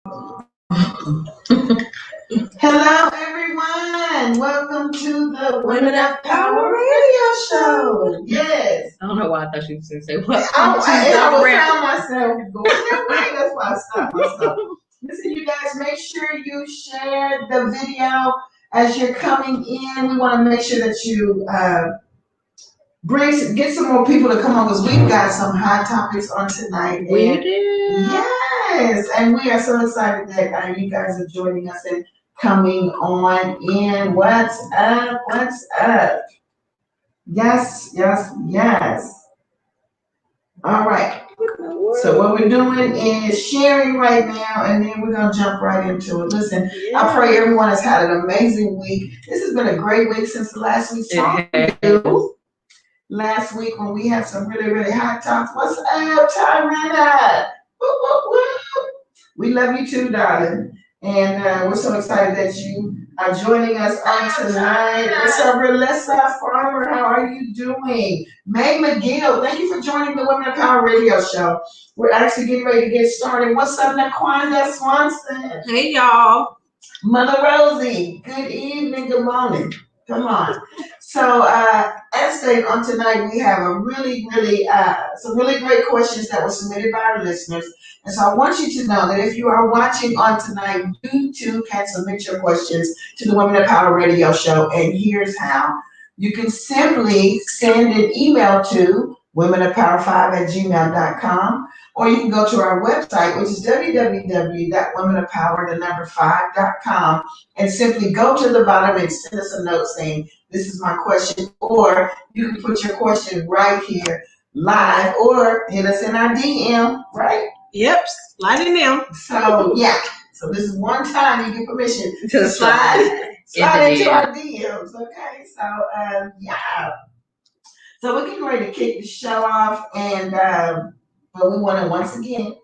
Hello, everyone. Welcome to the Women of Power Radio Show. Yes. I don't know why I thought you was going to say what. I found myself going that way. That's why I stopped myself. Listen, you guys, make sure you share the video as you're coming in. We want to make sure that you get some more people to come on because we've got some hot topics on tonight. We do. Yes, and we are so excited that you guys are joining us and coming on in. What's up? What's up? Yes, yes, yes. All right. So what we're doing is sharing right now, and then we're going to jump right into it. Listen, I pray everyone has had an amazing week. This has been a great week since the last week's talk to you. Last week when we had some really, really hot talks. What's up, Tyrena? We love you too, darling. And we're so excited that you are joining us on tonight. What's up, Relissa Farmer? How are you doing? May McGill, thank you for joining the Women of Power Radio Show. We're actually getting ready to get started. What's up, Naquanda Swanson? Hey, y'all. Mother Rosie, good evening, good morning. Come on. So, as stated on tonight, we have a some really great questions that were submitted by our listeners. And so I want you to know that if you are watching on tonight, you too can submit your questions to the Women of Power Radio Show. And here's how. You can simply send an email to womenofpower5@gmail.com, or you can go to our website, which is www.womenofpower5.com, and simply go to the bottom and send us a note saying, this is my question, or you can put your question right here live, or hit us in our DM, right? Yep, slide in them. So, yeah. So this is one time you get permission to slide into our DMs, okay? So, yeah. So we're getting ready to kick the show off, and but we want to once again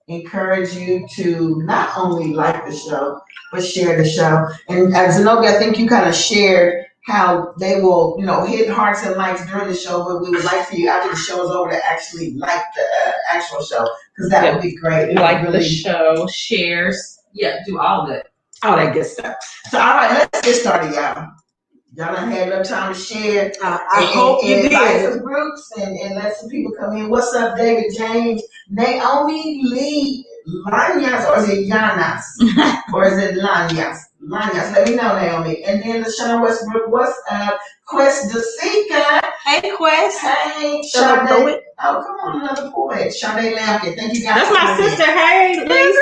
encourage you to not only like the show, but share the show. And Zenobia, I think you kind of shared how they will, hit hearts and likes during the show, but we would like for you after the show is over to actually like the actual show, because that would be great. Like the show, shares, do all that good stuff. So, all right, let's get started, y'all. Y'all done had enough time to share. I hope you invite did. some groups and let some people come in. What's up, David James? Naomi Lee Lanyas, or is it Yanas? Or is it Lanyas? Lanyas, let me know, Naomi. And then LaShawn Westbrook, what's up? Quest Desika. Hey, Quest. Hey, Sade. Oh, come on, another poet. Sade Lampkin. Thank you guys. That's my sister. Hey, Liz.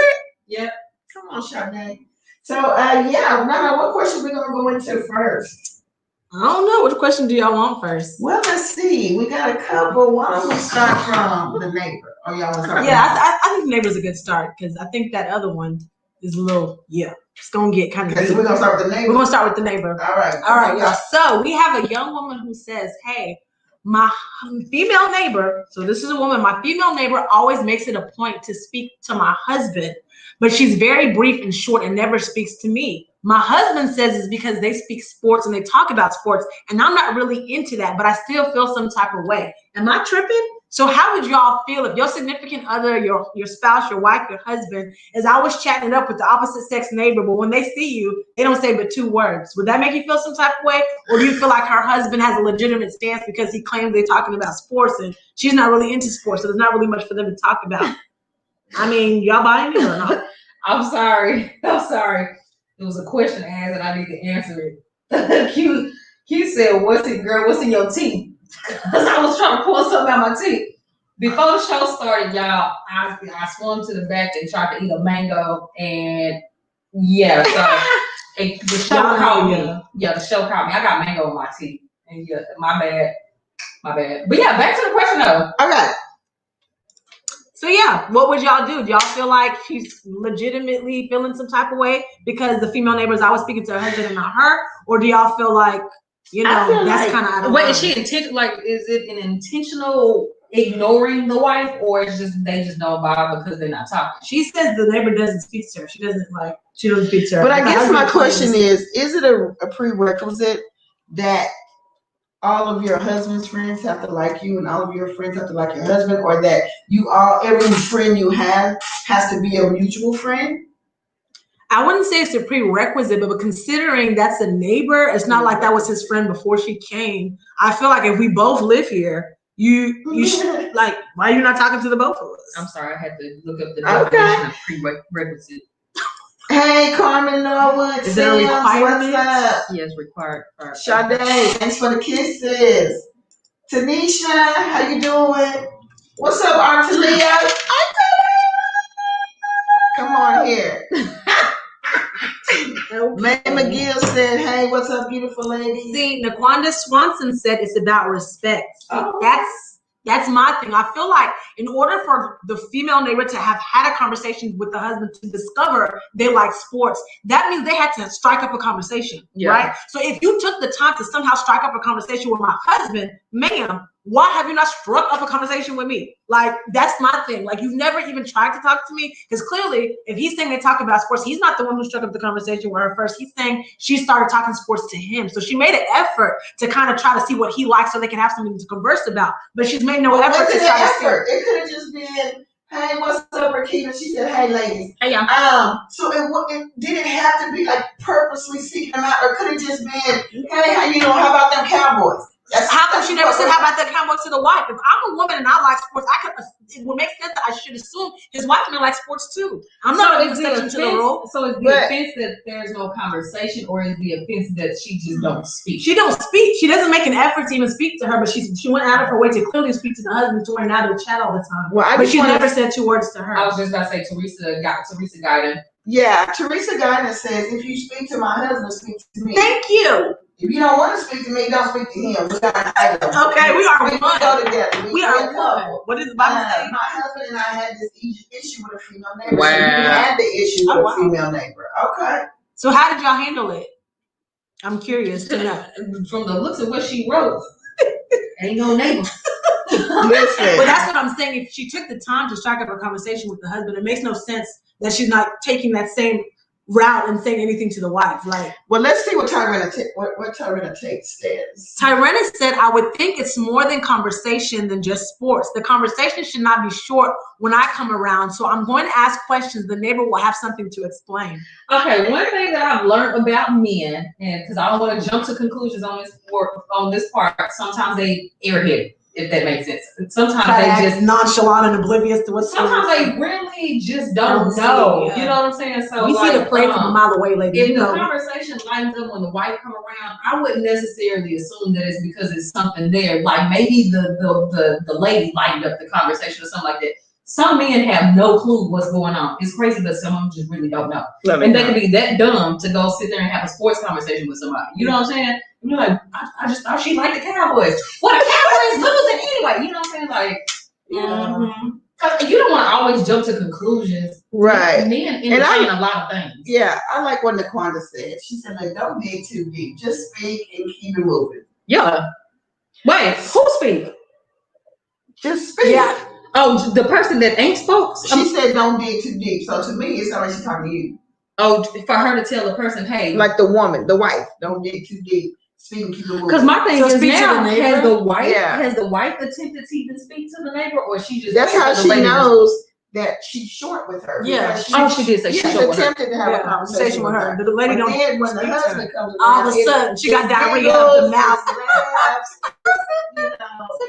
Yep. Come on, Sade. So, Nana, what question we going to go into first? I don't know. Which question do y'all want first? Well, let's see. We got a couple. Why don't we start from the neighbor? Or y'all want to start? Yeah, I think the neighbor's a good start, because I think that other one is a little, it's going to get kind of Okay, so we're going to start with the neighbor? We're going to start with the neighbor. All right. All right, y'all. So we have a young woman who says, hey, my female neighbor, so this is a woman, my female neighbor always makes it a point to speak to my husband, but she's very brief and short and never speaks to me. My husband says it's because they speak sports and they talk about sports, and I'm not really into that, but I still feel some type of way. Am I tripping? So how would y'all feel if your significant other, your spouse, your wife, your husband is always chatting it up with the opposite sex neighbor, but when they see you, they don't say but 2 words? Would that make you feel some type of way? Or do you feel like her husband has a legitimate stance because he claims they're talking about sports and she's not really into sports, so there's not really much for them to talk about? I mean, y'all buying it or not? I'm sorry. It was a question asked and I need to answer it. Q said, what's in your teeth? Because I was trying to pull something out of my teeth. Before the show started, y'all, I swung to the back and tried to eat a mango, and so the show called me. Yeah, the show called me. I got mango in my teeth. And my bad. But yeah, back to the question though. Okay. So yeah, what would y'all do? Do y'all feel like she's legitimately feeling some type of way because the female neighbor is always speaking to her husband and not her? Or do y'all feel like, that's kind of out of line? Is she is it an intentional ignoring the wife, or it's just they just don't bother because they're not talking? She says the neighbor doesn't speak to her. She doesn't speak to her. But I guess my question is it a prerequisite that all of your husband's friends have to like you and all of your friends have to like your husband, or that every friend you have has to be a mutual friend? I wouldn't say it's a prerequisite, but considering that's a neighbor, it's not like that was his friend before she came. I feel like if we both live here, you should, like, why are you not talking to the both of us? I'm sorry, I had to look up the definition of prerequisite. Hey, Carmen Norwood, Is there a Sims, requirement? what's up? Yes, required. Sade, thanks for the kisses. Tanisha, how you doing? What's up, Artelia? Come on here. May McGill said, hey, what's up, beautiful lady? See, Naquanda Swanson said it's about respect. Oh. That's my thing. I feel like in order for the female neighbor to have had a conversation with the husband to discover they like sports, that means they had to strike up a conversation, right? So if you took the time to somehow strike up a conversation with my husband, ma'am, why have you not struck up a conversation with me? Like, that's my thing. Like, you've never even tried to talk to me, because clearly, if he's saying they talk about sports, he's not the one who struck up the conversation with her first. He's saying she started talking sports to him. So she made an effort to kind of try to see what he likes so they can have something to converse about. But she's made no effort to try to see. It could have just been, hey, what's up, Rakita? She said, hey, ladies. Hey, y'all. So it didn't have to be like purposely seeking them out, or could have just been, hey, how you doing? How about them Cowboys? How come she never said, how about that Cowboys to the wife? If I'm a woman and I like sports, it would make sense that I should assume his wife may like sports too. I'm not an exception to the rule. So is the offense that there's no conversation, or is the offense that she just don't speak? She don't speak. She doesn't make an effort to even speak to her, but she went out of her way to clearly speak to the husband, to her and out of the chat all the time. Well, but she never said 2 words to her. I was just about to say Teresa Guyton. Yeah, Teresa Guyton says, if you speak to my husband, speak to me. Thank you. If you don't want to speak to me, don't speak to him. Okay, we are one. We go together. We are one. What is the Bible saying? My husband and I had this issue with a female neighbor. Wow. So we had the issue with a female neighbor. Okay. So how did y'all handle it? I'm curious to know. From the looks of what she wrote, ain't no neighbor. Listen. But that's what I'm saying. If she took the time to strike up a conversation with the husband, it makes no sense that she's not taking that same route and saying anything to the wife. Like, well, let's see what Tyrena Tate says. Tyrena said, I would think it's more than conversation than just sports. The conversation should not be short when I come around. So I'm going to ask questions. The neighbor will have something to explain. Okay, one thing that I've learned about men, and because I don't want to jump to conclusions on this part, sometimes they airhead, if that makes sense. Sometimes they just nonchalant and oblivious to what's sometimes they really just don't know. Yeah. You know what I'm saying? So we see the play from a mile away, lady. If the conversation lightens up when the wife come around, I wouldn't necessarily assume that it's because it's something there. Like maybe the lady lightened up the conversation or something like that. Some men have no clue what's going on. It's crazy, but some of them just really don't know. And they can be that dumb to go sit there and have a sports conversation with somebody. You know what I'm saying? And you're like, I just thought she liked the Cowboys. Well, the Cowboys losing anyway. You know what I'm saying? Like, Cause you don't want to always jump to conclusions. Right. Men entertain a lot of things. Yeah, I like what Naquanda said. She said, like, don't dig too deep. Just speak and keep it moving. Yeah. Wait, who speak? Just speak. Yeah. Oh, the person that ain't spoke? She said don't dig too deep. So to me, it's not like she's talking to you. Oh, for her to tell the person, hey. Like the woman, the wife, don't dig too deep. Speak and keep it moving. Because my thing is now, has the wife attempted to even speak to the neighbor, or she just that's how she knows that she's short with her. Yeah. She did say she's short with her. Attempted to have a conversation with her. The lady don't. Then when the husband comes around, all of a sudden she got diarrhea out the mouth. Such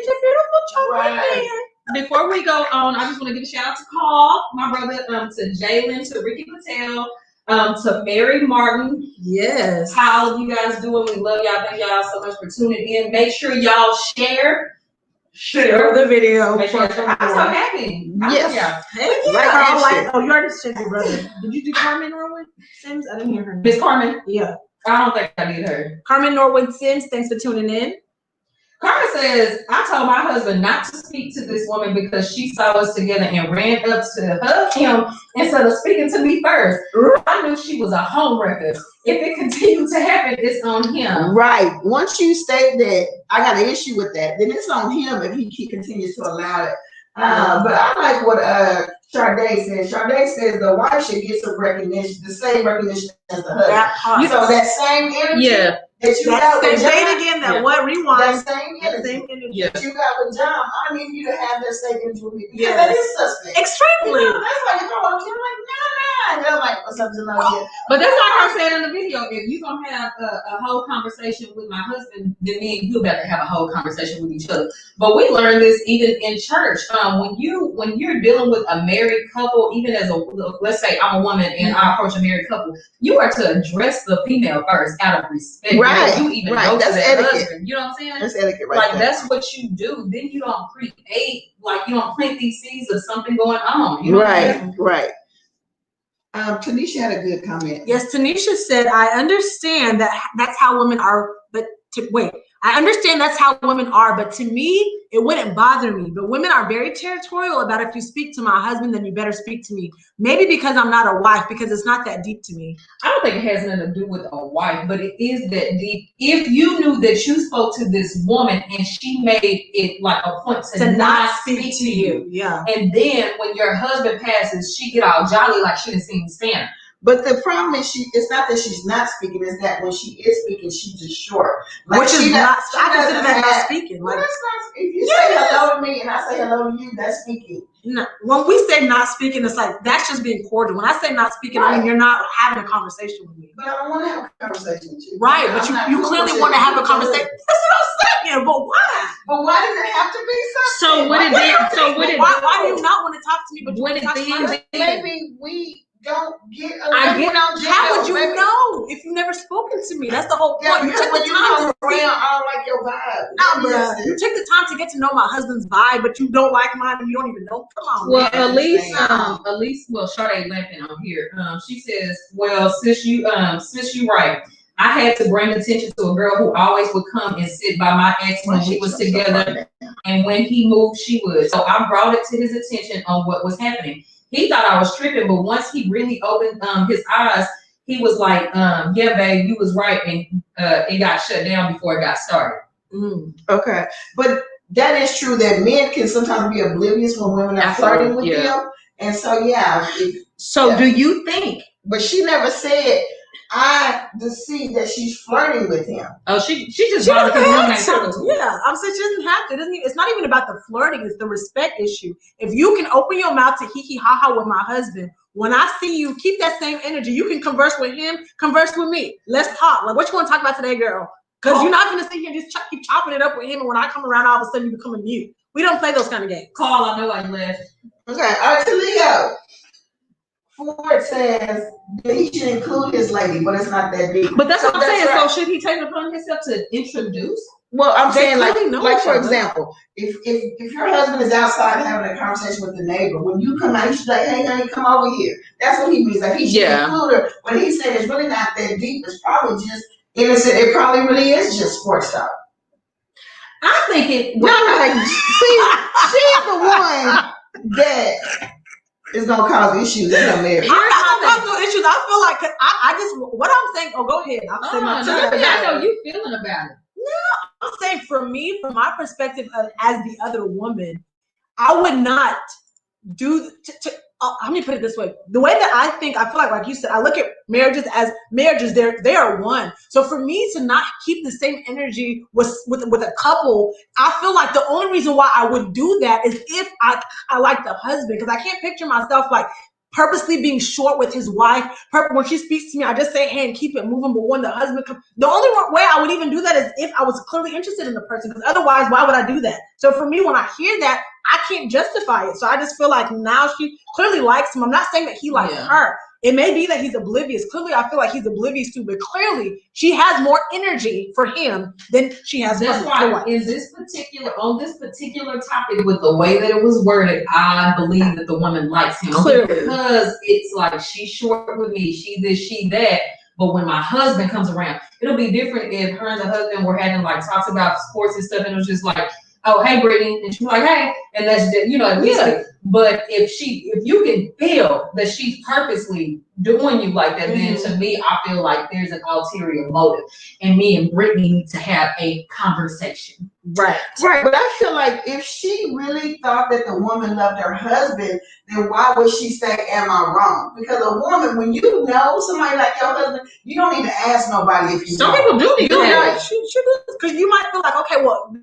a beautiful child. Right. Before we go on, I just want to give a shout out to Paul, my brother, to Jalen, to Ricky Patel, to Mary Martin. Yes. How you guys doing? We love y'all. Thank y'all so much for tuning in. Make sure y'all share the video. Make sure I'm so happy. Yes. Oh, you already said your brother. Did you do Carmen Norwood Sims? I didn't hear her name. Miss Carmen? Yeah. I don't think I did her. Carmen Norwood Sims, thanks for tuning in. Carmen says, I told my husband not to speak to this woman because she saw us together and ran up to hug him instead of speaking to me first. I knew she was a homewrecker. If it continued to happen, it's on him. Right. Once you state that I got an issue with that, then it's on him if he continues to allow it. But I like what Sade says. Sade says the wife should get some recognition, the same recognition as the husband. So that same energy that you got with John. Say it again, rewind. That same energy that you got with John, I need you to have that same energy with me. Because that is suspect. Extremely. That's like, if I want to, I'm like, nah. And I'm like, or something like that. But that's like I said in the video. If you're gonna have a whole conversation with my husband, then me and you better have a whole conversation with each other. But we learned this even in church. When you're dealing with a married couple, even as let's say I'm a woman and I approach a married couple, you are to address the female first out of respect. Right. You even Right. know That's that etiquette. husband. You know what I'm saying? That's etiquette, right? Like there. that's what you do. Then you don't create, like you don't plant these seeds of something going on. You know right. Right. Tanisha had a good comment. Yes, Tanisha said, I understand that's how women are, but I understand that's how women are, but to me, it wouldn't bother me. But women are very territorial about if you speak to my husband, then you better speak to me. Maybe because I'm not a wife, because it's not that deep to me. I don't think it has nothing to do with a wife, but it is that deep. If you knew that you spoke to this woman and she made it like a point to not speak to you, yeah. And then when your husband passes, she get all jolly like she didn't see him stand. But the problem is it's not that she's not speaking, it's that when she is speaking, she's just short. Like which is not, I consider that not speaking. Like, if you say hello to me and I say hello to you, that's speaking. No, when we say not speaking, it's like, that's just being cordial. When I say not speaking, I mean, you're not having a conversation with me. But I don't want to have a conversation with you. Right, but you clearly want to have a conversation. That's what I'm saying, but why? But why does it have to be something? Why do you not want to talk to me, but you want to talk to me? Maybe we don't get along. How would you know if you've never spoken to me? That's the whole point. You took the time I don't like your vibe. No, bro. You take the time to get to know my husband's vibe, but you don't like mine and you don't even know. Come on. Well, Elise, Sade laughing on here. She says, well, sis, you right. I had to bring attention to a girl who always would come and sit by my ex when we was together, and when he moved, she would. So I brought it to his attention on what was happening. He thought I was tripping, but once he really opened his eyes, he was like, yeah, babe, you was right. And it got shut down before it got started. Okay. But that is true that men can sometimes be oblivious when women are flirting with them. And so, do you think? But she never said, I see that she's flirting with him. Oh, she just bothered because I'm saying she doesn't have to. It's not even about the flirting. It's the respect issue. If you can open your mouth to hee hee ha ha with my husband, when I see you, keep that same energy. You can converse with him, converse with me. Let's talk. Like, what you want to talk about today, girl? Because you're not going to sit here and just keep chopping it up with him. And when I come around, all of a sudden you become a mute. We don't play those kind of games. Carl, I know I left. Okay, all right, to Leo. Ford says that he should include his lady, but it's not that deep. But that's what I'm saying. Right. So should he take it upon himself to introduce? Well, I'm saying like for example, if your husband is outside having a conversation with the neighbor, when you come out, you should like, hey, honey, come over here. That's what he means. Like he should include her. When he said it's really not that deep, it's probably just innocent. It probably really is just sports talk. I think it. She's the one that is gonna cause issues in her marriage. I don't cause no issues. I feel like I just what I'm saying. Oh, go ahead. I'm saying I know you feeling about it. No, I'm saying for me, from my perspective as the other woman, I would not do. Let me put it this way: the way that I feel like you said, I look at marriages as marriages. They are one. So for me to not keep the same energy with a couple, I feel like the only reason why I would do that is if I like the husband, because I can't picture myself like purposely being short with his wife. When she speaks to me, I just say, hey, and keep it moving. But when the husband comes, the only way I would even do that is if I was clearly interested in the person, because otherwise, why would I do that? So for me, when I hear that, I can't justify it. So I just feel like now she clearly likes him. I'm not saying that he likes her. It may be that he's oblivious. Clearly, I feel like he's oblivious too, but clearly she has more energy for him than she has for her. In this particular topic, with the way that it was worded, I believe that the woman likes him. Clearly. Because it's like she's short with me, she this, she that. But when my husband comes around, it'll be different if her and the husband were having like talks about sports and stuff, and it was just like, oh, hey, Brittany, and she's like, hey, and that's at least. But if you can feel that she's purposely doing you like that, then to me, I feel like there's an ulterior motive, and me and Brittany need to have a conversation. Right. But I feel like if she really thought that the woman loved her husband, then why would she say, am I wrong? Because a woman, when you know somebody like your husband, you don't need to ask nobody if you Some people do need to ask. Because you might feel like, okay, well,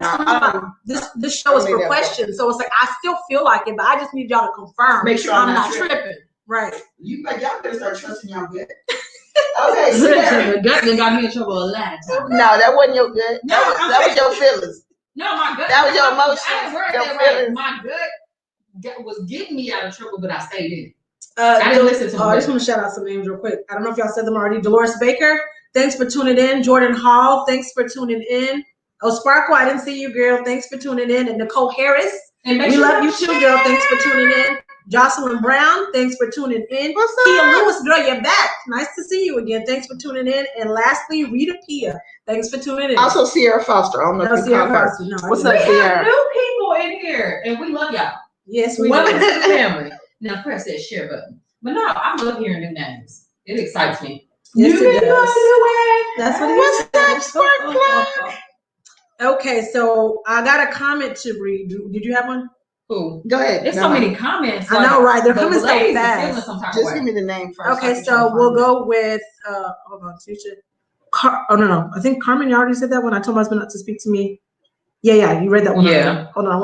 this show is for questions. So it's like, I still feel like it, but I just need y'all to confirm. Make sure I'm not tripping. Right. You like y'all better start trusting y'all good. Okay, so The gut that got me in trouble a lot of times. no, that wasn't your good. No, that was your feelings. No, my gut. That was your I emotions. word Your that right. feelings. My gut was getting me out of trouble, but I stayed in. I didn't listen to I just want to shout out some names real quick. I don't know if y'all said them already. Dolores Baker, thanks for tuning in. Jordan Hall, thanks for tuning in. Oh, Sparkle, I didn't see you, girl. Thanks for tuning in. And Nicole Harris, and we love you too, girl. Thanks for tuning in. Jocelyn Brown, thanks for tuning in. What's up? Kia Lewis, girl, you're back. Nice to see you again. Thanks for tuning in. And lastly, Rita Pia, thanks for tuning in. Also, Sierra Foster. I don't know if you Sierra call her. Foster. No, What's I up, didn't. We have Sierra? new people in here, and we love y'all. Yes, we Welcome do. to the family. Now press that share button. But no, I love hearing new names. It excites me. Yes, New it does. people. That's what it What's is. that, Sparkle? Okay, so I got a comment to read. Did you have one? Cool. Go ahead. There's so many comments. I know, right? They're the coming so ladies are fast. feeling some type of Just way. give me the name first. Okay, so we'll go with hold on, oh no, I think Carmen, you already said that one. I told my husband not to speak to me. Yeah, you read that one. Yeah. Already. Hold on, I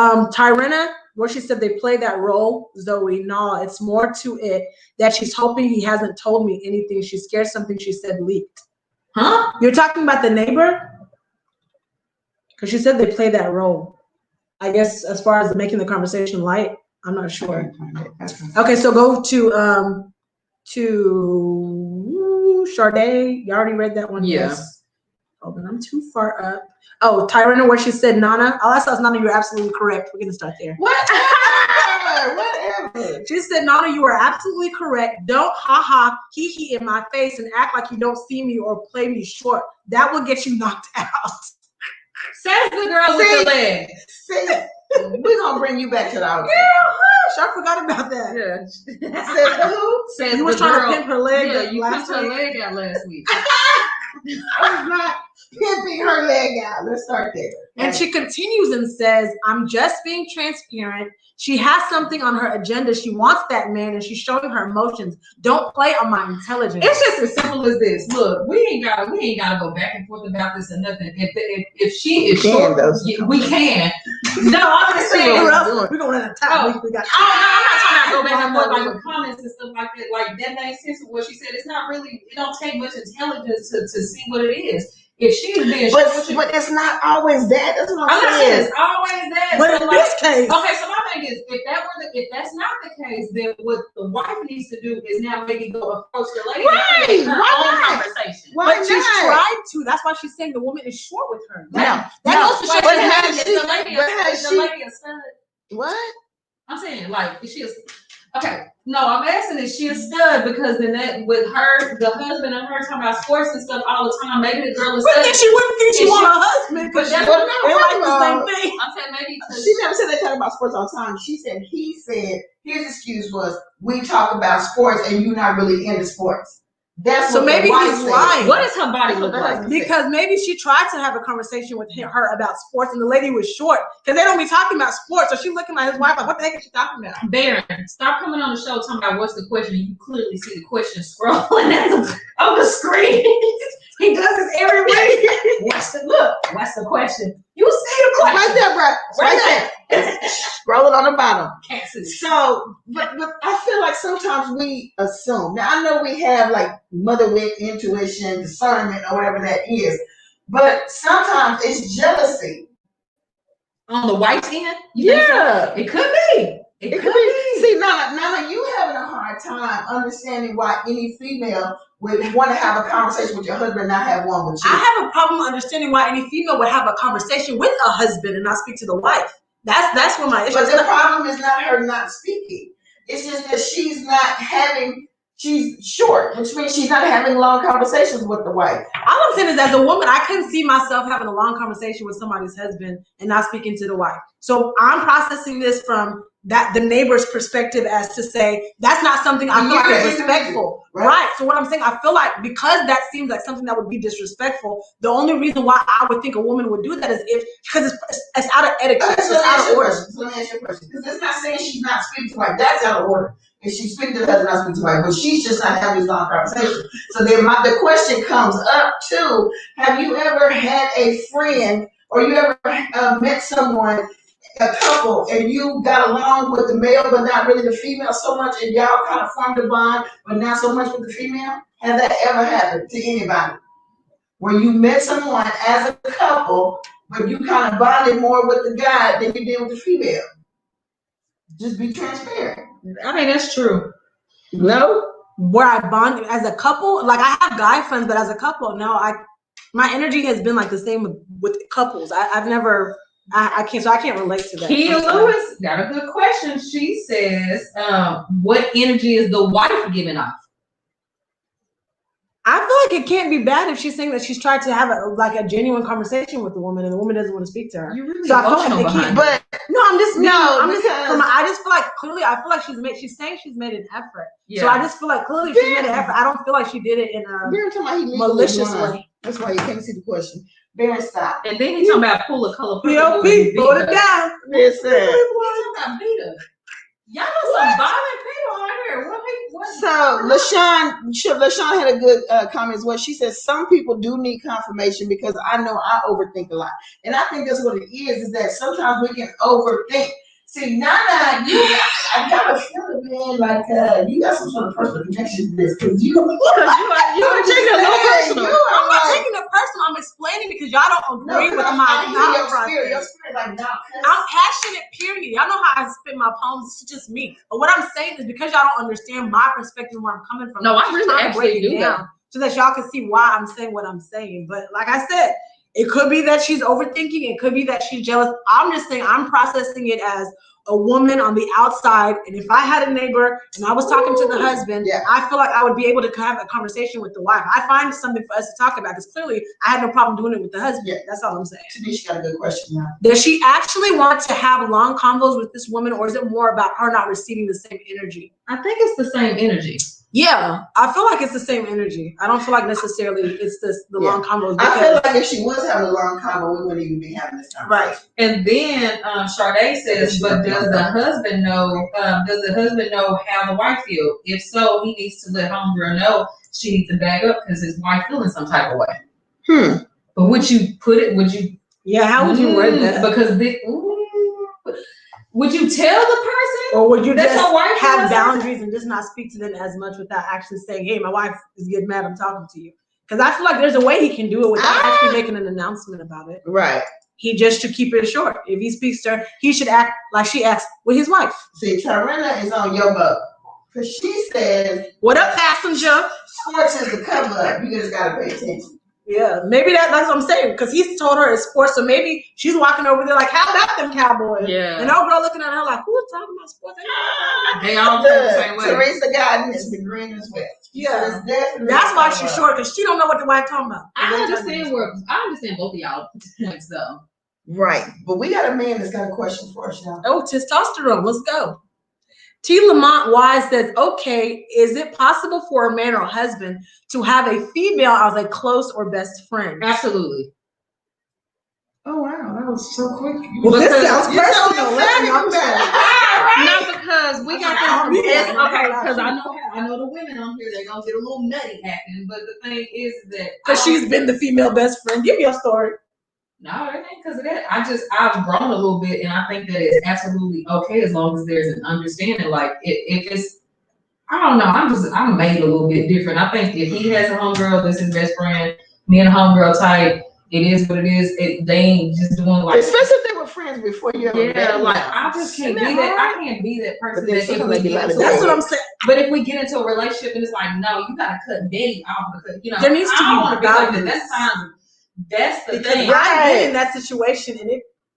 want Tyrena, where she said they play that role. Zoe, no, it's more to it that she's hoping he hasn't told me anything. She's scared something she said leaked. Huh? You're talking about the neighbor? Because she said they play that role. I guess as far as making the conversation light, I'm not sure. Okay, so go to Sade. You already read that one. Yeah. Yes. Hold on, I'm too far up. Oh, Tyrena, where she said Nana. Oh, that's Nana. You're absolutely correct. We're gonna start there. Whatever. She said, Nana, you are absolutely correct. Don't hee hee in my face and act like you don't see me or play me short. That will get you knocked out. Says the girl with the leg. See, we're gonna bring you back to the outfit. Girl, hush, I forgot about that. Yeah. Says who? Says You was the trying girl. to pimp her leg Yeah, you last pimped her week. leg out last week. I was not pimping her leg out. Let's start there. And she continues and says, I'm just being transparent. She has something on her agenda. She wants that man and she's showing her emotions. Don't play on my intelligence. It's just as simple as this. Look, we ain't gotta go back and forth about this or nothing. If she is short, we can. No, I'm just saying. We're going to time. We got I'm not trying to go back and forth like with comments and stuff like that. Like that makes sense with what she said. It's not really. It don't take much intelligence to see what it is. If she is being but it's not always that. That's what I'm not saying saying. it's always that. But so in this case, okay, so my thing is, if that's not the case, then what the wife needs to do is now maybe go approach the lady and create her own conversation. Why but she's not? tried to. That's why she's saying the woman is short with her. That goes to show but you has that she- the lady but has is she- the lady a stud. What? I'm saying, like, is she a okay? No, I'm asking, is she a stud? Because then that with her, the husband and her talking about sports and stuff all the time, maybe the girl is But stud. then she wouldn't think she want a husband because But they that's like the same thing. I'm saying maybe She never said they talk about sports all the time. She said his excuse was we talk about sports and you're not really into sports. That's So what maybe the wife he's said. lying. what does her body look like? Because maybe she tried to have a conversation with her about sports and the lady was short because they don't be talking about sports. So she's looking at his wife like, what the heck is she talking about? Baron, stop coming on the show talking about what's the question. You clearly see the question scrolling on the screen. He does this every week. What's the question? You see the question. Right there, bro. Right there. Scrolling on the bottom. Can't see. So, but I feel like sometimes we assume. Now, I know we have like motherhood intuition, discernment, or whatever that is, but sometimes it's jealousy. On the wife's end? You think so? It could be. It could be. See, Nana, you having a hard time understanding why any female would want to have a conversation with your husband and not have one with you. I have a problem understanding why any female would have a conversation with a husband and not speak to the wife. That's what my issue But is. the problem is not her not speaking. It's just that she's short, which means she's not having long conversations with the wife. All I'm saying is, as a woman, I couldn't see myself having a long conversation with somebody's husband and not speaking to the wife. So I'm processing this from the neighbor's perspective as to say that's not something I feel like is respectful. Right. So what I'm saying, I feel like because that seems like something that would be disrespectful, the only reason why I would think a woman would do that is because it's out of etiquette. It's out of order. So let me ask you a question. Because it's not saying she's not speaking to wife. That's out of order. If she's speaking to the husband, not speaking to wife. But she's just not having this long conversation. So then the question comes up too, have you ever had a friend or you ever met someone a couple and you got along with the male but not really the female so much, and y'all kind of formed a bond but not so much with the female? Has that ever happened to anybody? Where you met someone as a couple, but you kind of bonded more with the guy than you did with the female? Just be transparent. I mean, that's true. No? Where I bond as a couple, like I have guy friends, but as a couple, no, my energy has been like the same with couples. I've never, I can't relate to that. Kia Lewis got a good question. She says, what energy is the wife giving off? I feel like it can't be bad if she's saying that she's tried to have a genuine conversation with the woman and the woman doesn't want to speak to her. You really so I feel like emotional they can't. behind But no, I'm just because I just feel like clearly I feel like she's saying she's made an effort. Yeah. So I just feel like clearly she's made an effort. I don't feel like she did it in a malicious way. That's why you can't see the question. Baron, stop. And then he's talking about pull a color. POP, put it down. Listen. He's talking about Vita. Y'all know some violent people out here. So LaShawn had a good comment as well. She says some people do need confirmation because I know I overthink a lot, and I think that's what it is that sometimes we can overthink. See, Nana, I got a feeling, man, like you got some sort of personal connection to this because you are taking it a little personal. I'm not taking it personal. I'm explaining because y'all don't agree with my thought process. Your spirit, like, nah, I'm passionate, period. Y'all know how I spit my poems. It's just me. But what I'm saying is because y'all don't understand my perspective where I'm coming from. No, I really trying to break actually it down so that y'all can see why I'm saying what I'm saying. But like I said, it could be that she's overthinking. It could be that she's jealous. I'm just saying I'm processing it as a woman on the outside. And if I had a neighbor and I was talking to the husband, I feel like I would be able to have a conversation with the wife. I find something for us to talk about because clearly I had no problem doing it with the husband. Yeah. That's all I'm saying. Tanisha got a good question now. Does she actually want to have long convos with this woman, or is it more about her not receiving the same energy? I think it's the same energy. Yeah, I feel like it's the same energy. I don't feel like necessarily it's the long convos. I feel like if she was having a long convo, we wouldn't even be having this conversation. Right. And then Sade says, but does the husband know? Does the husband know how the wife feels? If so, he needs to let homegirl know she needs to back up because his wife feeling some type of way. But would you put it? Would you? Yeah. How would you word that? Because would you tell the person? Or would you just have boundaries and just not speak to them as much without actually saying, hey, my wife is getting mad, I'm talking to you? Because I feel like there's a way he can do it without actually making an announcement about it. Right. He just should keep it short. If he speaks to her, he should act like she acts with his wife. See, Tarina is on your boat. Because she says, what up, passenger? Sports is the cover up. You just got to pay attention. Yeah, maybe that's what I'm saying, because he's told her it's sports, so maybe she's walking over there like, how about them Cowboys? Yeah. And old girl looking at her like, who's talking about sports? They all feel the same way. Teresa Godden is the green as well. Yeah, so that's why she's short, because she don't know what the wife talking about. I understand both of y'all points though. Right, but we got a man that's got a question for us, y'all. Oh, testosterone, let's go. T. Lamont Wise says, okay, is it possible for a man or husband to have a female as a close or best friend? Absolutely. Oh, wow, that was so quick. Well, this sounds personal. No, because we got this. Okay, because I know the women on here, they're going to get a little nutty happening, but the thing is that. Because she's been the female best friend. Give me your story. No, it ain't because of that. I've grown a little bit, and I think that it's absolutely okay as long as there's an understanding. Like if it's, I don't know. I'm made a little bit different. I think if he has a homegirl that's his best friend, me and a homegirl type, it is what it is. They ain't just doing like. Especially if they were friends before you ever met. Like I just can't be that. I can't be that person. That's what I'm saying. But if we get into a relationship and it's like, no, you gotta cut Betty off because there needs to be boundaries. That's the thing. I've been in that situation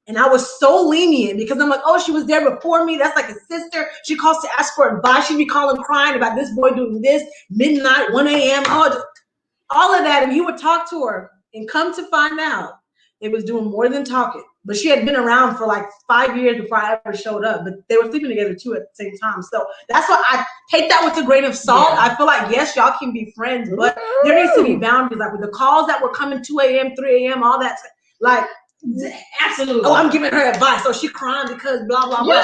and I was so lenient because I'm like, oh, she was there before me. That's like a sister. She calls to ask for advice. She'd be calling crying about this boy doing this, midnight, 1 a.m. all of that. And he would talk to her and come to find out it was doing more than talking. But she had been around for like 5 years before I ever showed up. But they were sleeping together too at the same time. So that's why I take that with a grain of salt. Yeah. I feel like, yes, y'all can be friends, but there needs to be boundaries. Like with the calls that were coming 2 a.m., 3 a.m., all that. Like, absolutely. Oh, I'm giving her advice. So she crying because blah, blah, blah.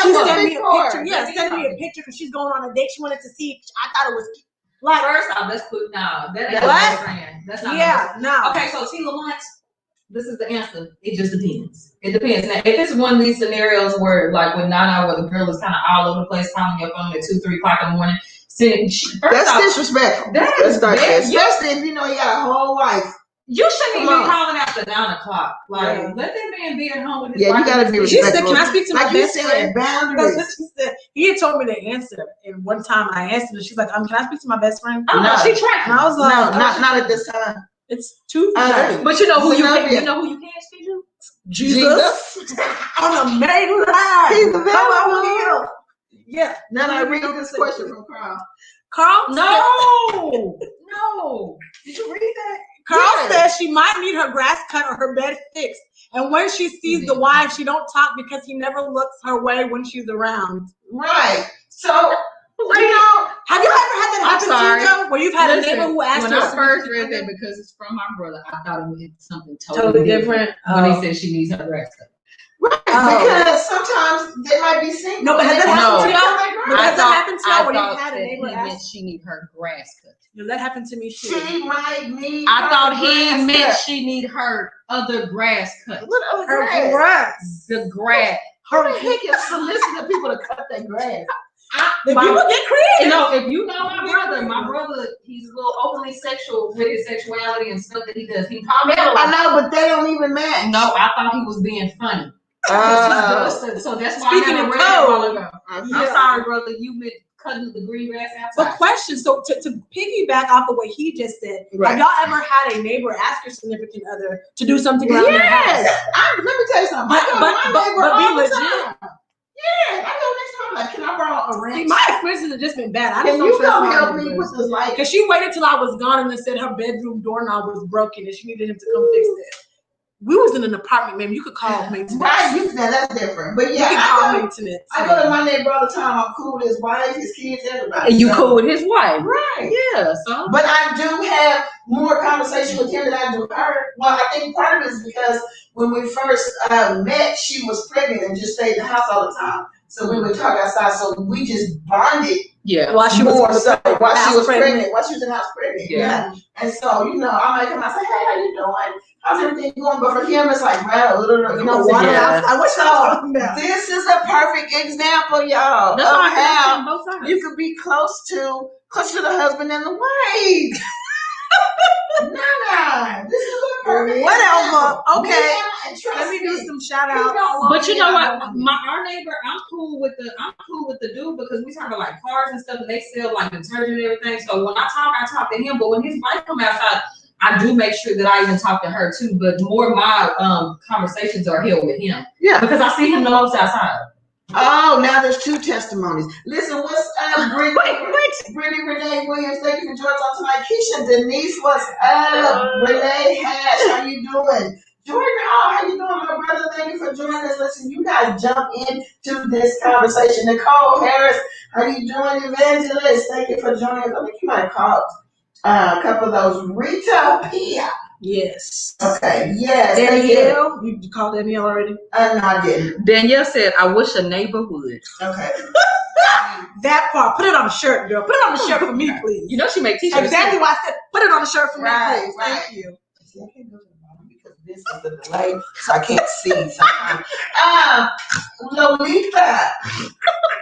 She sent me a picture. Yeah, sent me a picture because she's going on a date. She wanted to see. I thought it was like. First off, let's put, no. That ain't what? That's not no. Okay, so T. Lamont. This is the answer. It just depends. It depends. Now, if it's one of these scenarios where, like, when Nana, where the girl is kind of all over the place, calling your phone at 2, 3 o'clock in the morning, that's disrespectful. That's especially if you know you got a whole life. You shouldn't even be calling after 9 o'clock. Like, let that man be at home with his wife. Yeah, you gotta be respectful. She said, "Can I speak to my best friend?" Boundaries. That's what she said. He had told me to answer, and one time I answered, and she's like, "Can I speak to my best friend?" Oh, no, she tried. And I was like, "No, not at this time. It's too but you know who you can speak to? Jesus on a main line. He's available. Yeah. Now I read this question from Carl. Carl? No. Did you read that? Carl says she might need her grass cut or her bed fixed. And when she sees the wife, she don't talk because he never looks her way when she's around. Right. So, you know, have you ever had that happen to you though? Where you've had a neighbor who asked when you. I first read that, because it's from my brother, I thought it was something totally different. When he said she needs her grass cut. Right, because sometimes they might be single. No, but has that happened to you? But has that happened to you when you had a neighbor ask? She need her grass cut. No, that happened to me too. She might need. I thought he meant she need her other grass cut. What other her grass? The grass. Who the heck is soliciting people to cut their grass? People get creative. You know, if you know my brother, he's a little openly sexual with his sexuality and stuff that he does. He I know, but they don't even match. No, I thought he was being funny. So that's why Speaking I of read it a while ago. I'm sorry, brother. You meant cutting the green grass outside. But question, so to piggyback off of what he just said, have y'all ever had a neighbor ask your significant other to do something around their house? Let me tell you something. But be legit. Yeah, I go next time. Like, can I borrow a wrench? See, my experiences have just been bad. I Can you come help me with this light? Because she waited till I was gone and then said her bedroom doorknob was broken and she needed him to come fix it. We was in an apartment, man. You could call maintenance. Right, that's different. But yeah, you can call maintenance. I go to my neighbor all the time. I'm cool with his wife, his kids, everybody. And you cool with his wife, right? Yeah. So, but I do have more conversation with him than I do with her. Well, I think part of it is because when we first met, she was pregnant and just stayed in the house all the time. So we would talk outside. So we just bonded. Yeah. While she was pregnant. While she was in the house pregnant. Yeah. And so, you know, I might come out and say, hey, how you doing? How's everything going? But for him, it's like, wow, you know, water I wish I was this is a perfect example, y'all, that's of how you could be close to the husband and the wife. No. This is a perfect whatever. Okay. Let me do some shout outs. But you know what? Our neighbor, I'm cool with the dude because we talk about like cars and stuff and they sell like detergent and everything. So when I talk to him, but when his wife come outside, I do make sure that I even talk to her too, but more of my conversations are held with him. Yeah. Because I see him notice outside. Oh, now there's two testimonies. Listen, what's up, Brittany Renee Williams? Thank you for joining us tonight. Keisha Denise, what's up? Renee Hatch, how you doing? Jordan Hall, how you doing, my brother? Thank you for joining us. Listen, you guys jump into this conversation. Nicole Harris, how you doing? Evangelist, thank you for joining us. I think you might have called a couple of those. Rita Pia. Yes. Okay. Yes. Danielle, you called Danielle already? No, I didn't. Danielle said, "I wish a neighbor would." Okay. That part. Put it on the shirt, girl. Put it on the shirt for me, please. You know she makes t-shirts. Exactly why I said, put it on the shirt for me, please. Right. Thank you. See, I can't go to the bottom because this is the delay, so I can't see sometimes.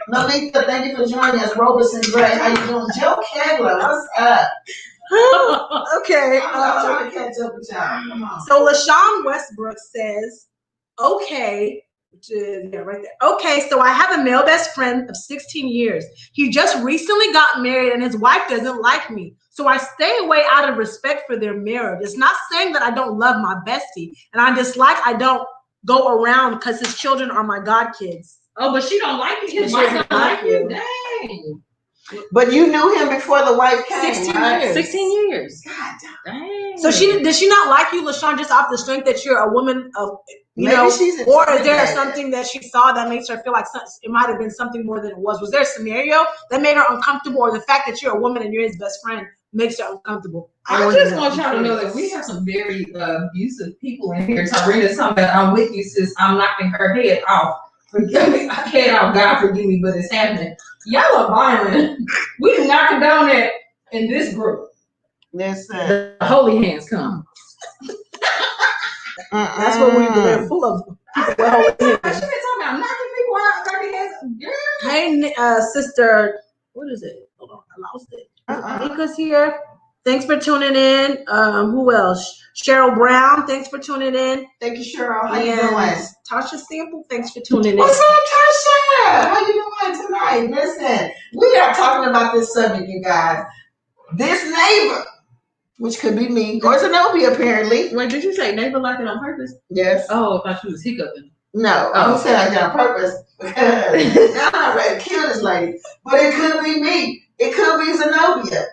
Lolita, thank you for joining us. Roberson Gray, how you doing? Joe Kegler, what's up? Okay. I'm trying to catch up with y'all. Come on. So LaShawn Westbrook says, okay, which is right there. Okay, so I have a male best friend of 16 years. He just recently got married and his wife doesn't like me. So I stay away out of respect for their marriage. It's not saying that I don't love my bestie and I don't go around because his children are my god kids. Oh, but she don't like you. His wife don't like you. Dang. But you knew him before the wife came. 16 right? years. 16 years. God dang. So did she not like you, LaShawn, just off the strength that you're a woman of, Maybe she's or is there something that she saw that makes her feel like it might have been something more than it was? Was there a scenario that made her uncomfortable, or the fact that you're a woman and you're his best friend makes her uncomfortable? I just want y'all to know that we have some very abusive people in here. Tarina's talking about, I'm with you, sis. I'm knocking her head off. Forgive me. Head off. God forgive me, but it's happening. Y'all are violent. We do not condone that in this group. Listen. The holy hands come. That's what they're full of. People with holy She been hands. talking about knocking people out, knocking heads. Girl. Hey, sister, what is it? Hold on, I lost it. Nika's here. Thanks for tuning in. Who else? Cheryl Brown, thanks for tuning in. Thank you, Cheryl. How you And doing? Tasha Sample, thanks for tuning in. What's up, Tasha? How you doing tonight? Listen, we are talking about this subject, you guys. This neighbor, which could be me, or Zenobia, apparently. Wait, did you say neighbor like it on purpose? Yes. Oh, I thought she was hiccuping. No, I don't say I did on purpose because now I'm ready to kill this lady. But it could be me. It could be Zenobia.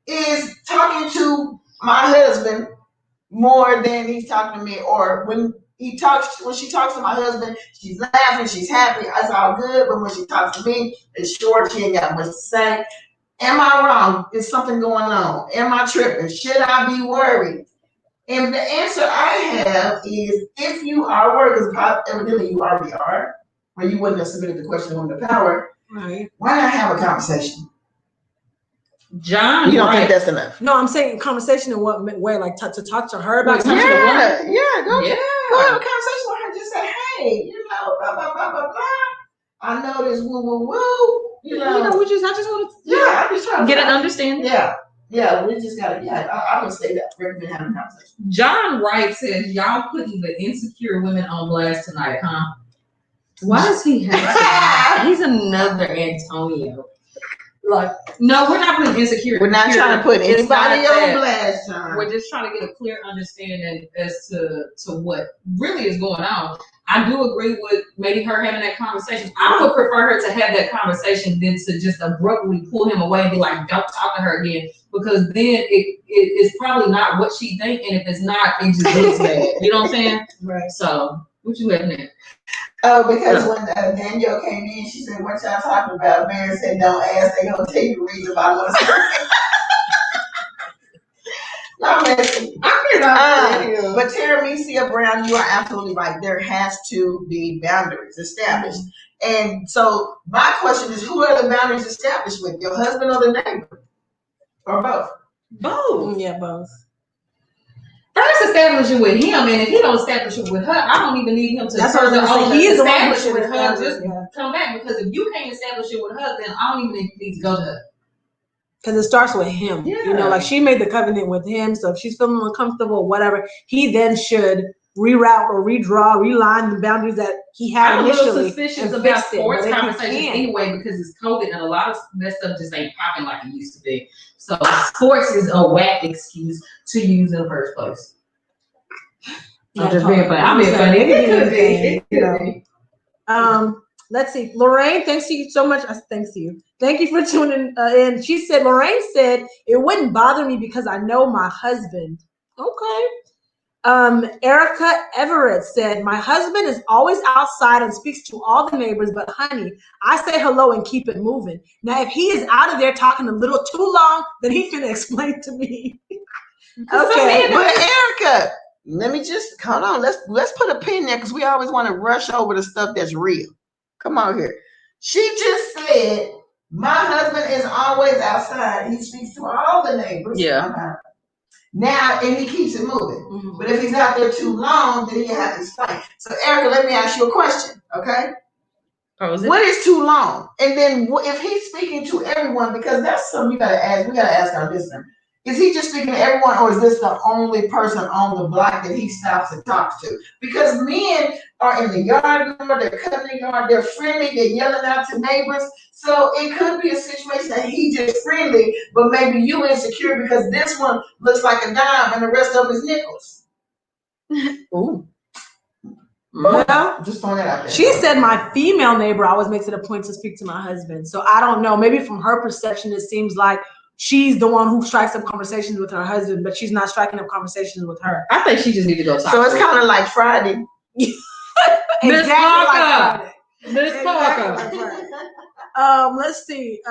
Is talking to my husband more than he's talking to me, or when she talks to my husband, she's laughing, she's happy, it's all good. But when she talks to me, it's short. She ain't got much to say. Am I wrong? Is something going on? Am I tripping? Should I be worried? And the answer I have is, if you are worried, because evidently you already are, or you wouldn't have submitted the question on the power. Right. Why not have a conversation? John, you don't think that's enough? No, I'm saying conversation in what way? Like to talk to her about something? Go have a Yeah. conversation with her. Just say, hey, blah, blah, blah, blah, blah. I know this woo, woo, woo. I just want to I'm just trying to get an understanding. Yeah, we just got to, I would say that. Recommend having a conversation. John Wright says, y'all putting the insecure women on blast tonight, huh? Why does he have to? He's another Antonio. Like, no, we're not putting insecure. We're not trying to put anybody on that. blast, John. We're just trying to get a clear understanding as to what really is going on. I do agree with maybe her having that conversation. I would prefer her to have that conversation than to just abruptly pull him away and be like, don't talk to her again. Because then it's probably not what she thinks, and if it's not, it just looks bad. You know what I'm saying? Right. So, what you having there? Oh, because when Danielle came in, she said, what y'all talking about? Mary said, don't ask, they gonna tell you the reason why I want to say. No, messy. But Teresa Brown, you are absolutely right. There has to be boundaries established. And so my question is, who are the boundaries established with? Your husband or the neighbor? Or both? Both. Yeah, both. First establish it with him, and if he don't establish it with her, I don't even need him to further he is establish it with her. her. Just come back, because if you can't establish it with her, then I don't even need to go to her. Because it starts with him. Yeah. You know, like she made the covenant with him. So if she's feeling uncomfortable, whatever, he then should reroute or redraw, realign the boundaries that he had I'm initially. I'm a little suspicious about sports conversations anyway, because it's COVID and a lot of that stuff just ain't popping like it used to be. So sports is a whack excuse to use in the first place. I'm just being funny. I'm being funny. It could be. Let's see. Lorraine, thanks to you so much. Thanks to you. Thank you for tuning in. She said, Lorraine said, it wouldn't bother me because I know my husband. Okay. Erica Everett said, my husband is always outside and speaks to all the neighbors, but honey, I say hello and keep it moving. Now, if he is out of there talking a little too long, then he can explain to me. Okay. But Erica, let me just, hold on. Let's put a pin there, because we always want to rush over the stuff that's real. Come on here. She just said, my husband is always outside. He speaks to all the neighbors. Yeah. Now, and he keeps it moving. Mm-hmm. But if he's out there too long, then you have to explain. So, Erica, let me ask you a question, okay? What is too long? And then if he's speaking to everyone, because that's something we got to ask our listener. Is he just speaking to everyone, or is this the only person on the block that he stops and talks to? Because men are in the yard, they're cutting the yard, they're friendly, they're yelling out to neighbors. So it could be a situation that he's just friendly, but maybe you insecure because this one looks like a dime and the rest of them is nickels. Ooh. Well, just throwing that out there. She said my female neighbor always makes it a point to speak to my husband. So I don't know. Maybe from her perception, it seems like she's the one who strikes up conversations with her husband, but she's not striking up conversations with her. I think she just needs to go talk. So it's kind of like Friday. Miss Parker. Miss Parker. Let's see.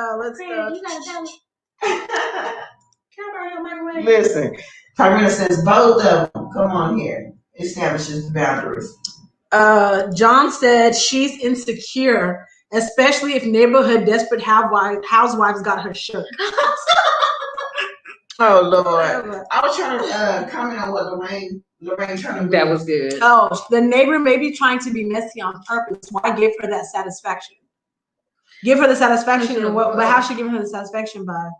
Listen, Tyrina says both of them. Come on here. Establishes the boundaries. John said she's insecure, especially if neighborhood desperate housewives got her shook. Oh Lord! I was trying to comment on what Lorraine Turner. That was good. Oh, the neighbor may be trying to be messy on purpose. Why give her that satisfaction? Give her the satisfaction, and what? But how she giving her the satisfaction by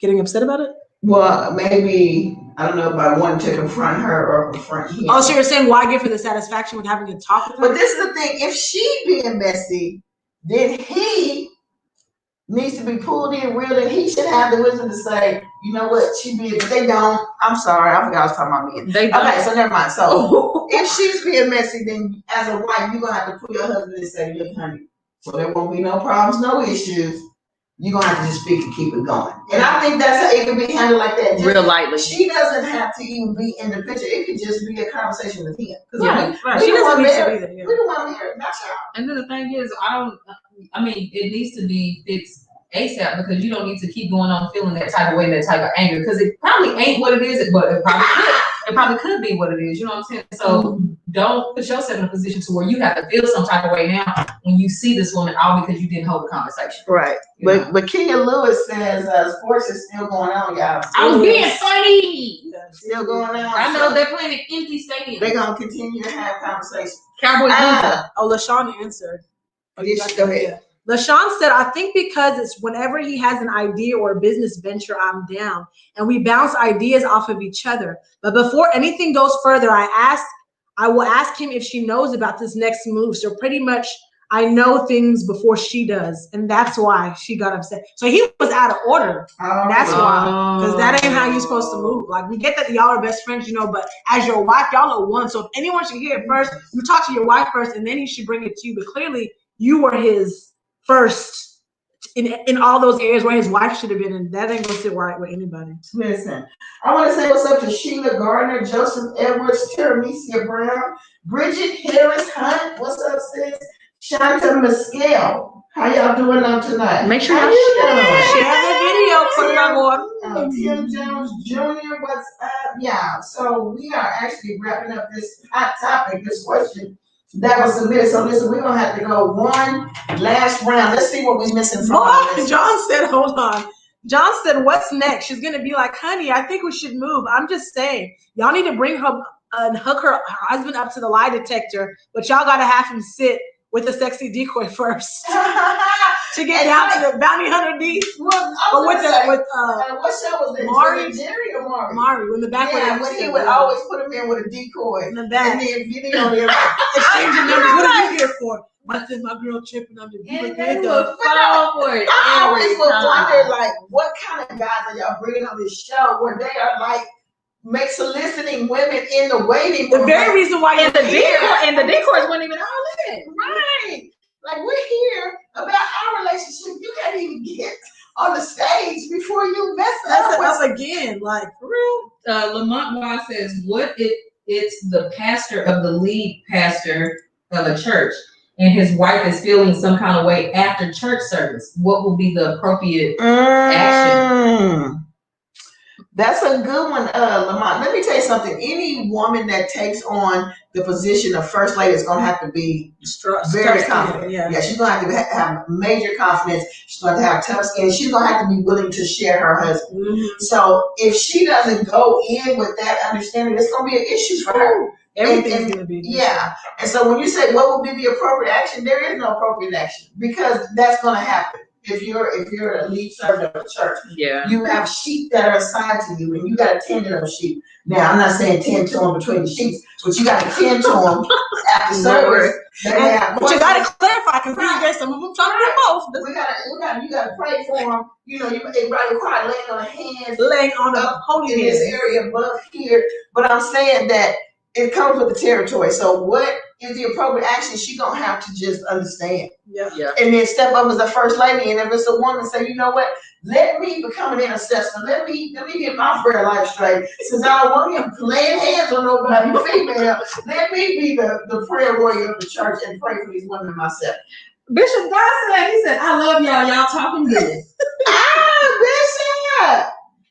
getting upset about it? Well, maybe I don't know by wanting to confront her or confront him. Oh, so you're saying why give her the satisfaction with having to talk with her? But this is the thing: if she being messy, then he needs to be pulled in real, and he should have the wisdom to say, you know what, she being. But they don't. I'm sorry, I forgot I was talking about me. They don't. Okay, so never mind. So if she's being messy, then as a wife, you're gonna have to pull your husband and say, look, honey, so there won't be no problems, no issues. You're gonna have to just speak and keep it going. And I think that's how it can be handled like that. Just, real lightly. She doesn't have to even be in the picture. It could just be a conversation with him. Right. We She doesn't need to married. be there. We don't want married, not y'all. And then the thing is, it needs to be fixed ASAP, because you don't need to keep going on feeling that type of way, that type of anger, because it probably ain't what it is, but it probably could. It probably could be what it is. You know what I'm saying? So don't put yourself in a position to where you have to feel some type of way now when you see this woman, all because you didn't hold the conversation. Right. You know? But Kenya Lewis says sports is still going on, y'all. I was being funny. Still going on. I know they're playing an empty stadium. They're gonna continue to have conversations. Cowboys. Oh, LaShawn answered. Go ahead. LaShawn said, I think because it's whenever he has an idea or a business venture, I'm down. And we bounce ideas off of each other. But before anything goes further, I will ask him if she knows about this next move. So pretty much I know things before she does. And that's why she got upset. So he was out of order. That's why. Because that ain't how you're supposed to move. Like, we get that y'all are best friends, but as your wife, y'all are one. So if anyone should hear it first, you talk to your wife first, and then he should bring it to you. But clearly you were his first in all those areas where his wife should have been, and that ain't gonna sit right with anybody. Listen, I want to say what's up to Sheila Gardner, Joseph Edwards, Teresa Brown, Bridget Harris Hunt. What's up, sis? Shanta Mescal. How y'all doing on tonight? Make sure How y'all you doing? Share the video, Tim Jones Jr. What's up, y'all? So we are actually wrapping up this hot topic, this question that was submitted. So listen, we're gonna have to go one last round. Let's see what we're missing from this. John said, hold on. John said, what's next? She's gonna be like, honey, I think we should move. I'm just saying, y'all need to bring her and hook her husband up to the lie detector, but y'all gotta have him sit with a sexy decoy first to get down to the bounty hunter D. What show was it? Mari? Was it Jerry or Mari? Mari, in the back. Yeah, when he would always put him in with a decoy in the back. and then video him exchanging numbers. What are you here for? I said my girl tripping on the I always would wonder, like, what kind of guys are y'all bringing on this show where they are like soliciting women in the waiting room? The very reason why the decoys weren't even all in. Right. Like, we're here about our relationship. You can't even get on the stage before you mess up again. Like, for real. Lamont Wise says, what if it's the pastor of the lead pastor of a church and his wife is feeling some kind of way after church service? What would be the appropriate action? That's a good one, Lamont. Let me tell you something. Any woman that takes on the position of first lady is going to have to be very confident. Yeah, she's going to have to have major confidence. She's going to have tough skin. She's going to have to be willing to share her husband. Mm-hmm. So if she doesn't go in with that understanding, it's going to be an issue for her. Everything's going to be. Yeah. And so when you say what would be the appropriate action, there is no appropriate action because that's going to happen. If you're a lead servant of a church, you have sheep that are assigned to you, and you got to tend to those sheep. Now, I'm not saying tend to them between the sheets, but you got to tend to them after service. But you got to clarify because there's some of them trying to do both. You got to pray for them. You know, everybody require laying on hands, laying on the holy in this area above here. But I'm saying that it comes with the territory. So what is the appropriate action? She gonna have to just understand. Yeah. And then step up as a first lady. And if it's a woman, say, you know what? Let me become an intercessor. Let me get my prayer life straight. Since I don't want him laying hands on nobody female, let me be the prayer warrior of the church and pray for these women myself. Bishop Gosley, he said, I love y'all. Y'all talking good. Bishop!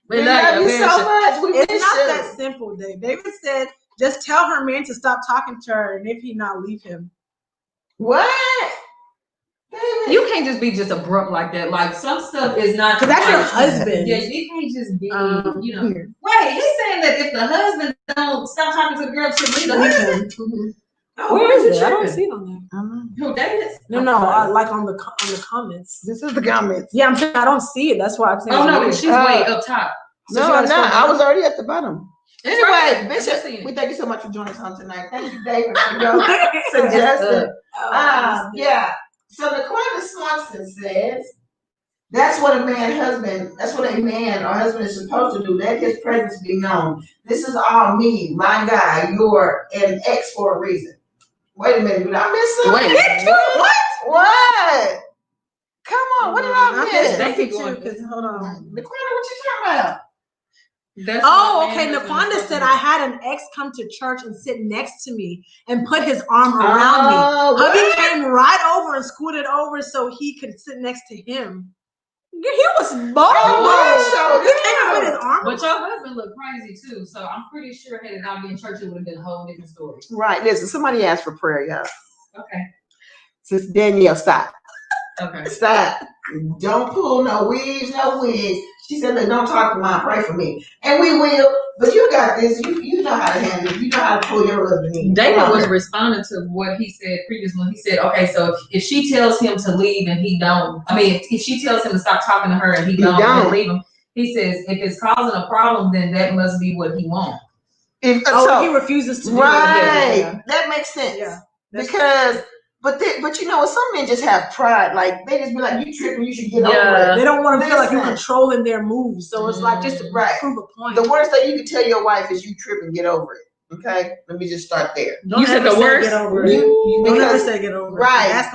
We love you so much. It's not that simple, Dave. David said, just tell her man to stop talking to her, and if he not, leave him. What? You can't just be just abrupt like that. Like some stuff is not. Because that's your like, husband. Yeah, you can't just be. Here. Wait, he's saying that if the husband don't stop talking to the girl, should leave the husband. Where is it? I don't see it on there. Who David? No, like on the comments. This is the comments. Yeah, I'm saying I don't see it. That's why I'm saying. Oh no, she's way up top. So no, I was already at the bottom. Anyway, right. Bishop, we thank you so much for joining us on tonight. Thank you, David, for your suggestion. Yeah. So Laquanda Swanson says, that's what a man or husband is supposed to do. Let his presence be known. This is all me, my guy, you're an ex for a reason. Wait a minute, did I miss something? Wait. What? Come on, what did I miss? Hold on. Laquanda, what you talking about? Okay. Naquanda said I had an ex come to church and sit next to me and put his arm around me. Hubby came right over and scooted over so he could sit next to him. He was bold. He came and put his arm. But your husband looked crazy too, so I'm pretty sure had it not been church, it would have been a whole different story. Right. Listen, somebody asked for prayer, y'all. Okay. Sister Danielle, stop. Okay. Stop. Don't pull no wigs. She said, "Look, don't talk to mom, pray for me." And we will, but you got this. You know how to handle it. You know how to pull your husband in. David was responding to what he said previously. He said, okay, so if she tells him to leave and he don't, if she tells him to stop talking to her and he don't leave him, he says, if it's causing a problem, then that must be what he wants. He refuses to do it. Right. That makes sense. Yeah. Because But you know, some men just have pride. Like they just be like, "You tripping? You should get over it." They don't want to feel like you're controlling their moves. So it's like just to prove a point. The worst thing you can tell your wife is, "You tripping? Get over it." Okay, let me just start there. You said the worst. Get over it. Don't ever say get over it. Right.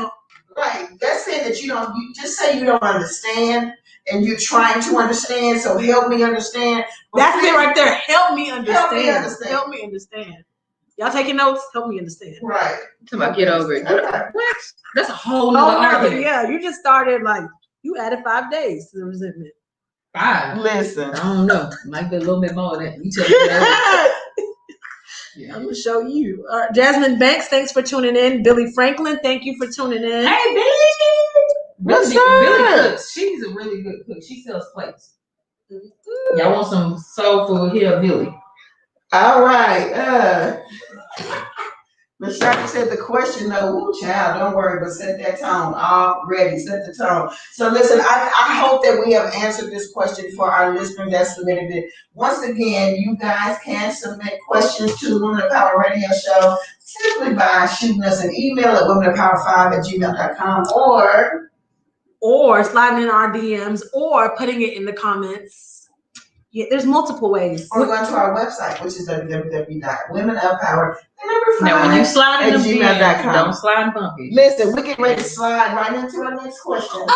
Right. That's saying that you don't. You just say you don't understand, and you're trying to understand. So help me understand. That's it right there. Help me understand. Help me understand. Y'all taking notes? Help me understand. Right. Somebody get over it. Okay. What? That's a whole nother argument. Yeah, you just started you added 5 days to the resentment. 5. Listen, I don't know. Might be a little bit more than that. You tell me that. Yeah. I'm gonna show you. Jasmine Banks, thanks for tuning in. Billy Franklin, thank you for tuning in. Hey, Billy. Billy cooks. She's a really good cook. She sells plates. Y'all want some soul food? Here, Billy. All right. Michelle said the question though, woo, child, don't worry, but set that tone already. Set the tone. So listen, I hope that we have answered this question for our listeners that submitted it. Once again, you guys can submit questions to the Women of Power Radio Show simply by shooting us an email at womenofpower5@gmail.com or sliding in our DMs or putting it in the comments. Yeah, there's multiple ways. Or going to our website, which is www.womenofpower5@gmail.com. Now, when you slide in the DMs, don't slide bumpy. Listen, we're getting ready to slide right into our next question. Okay.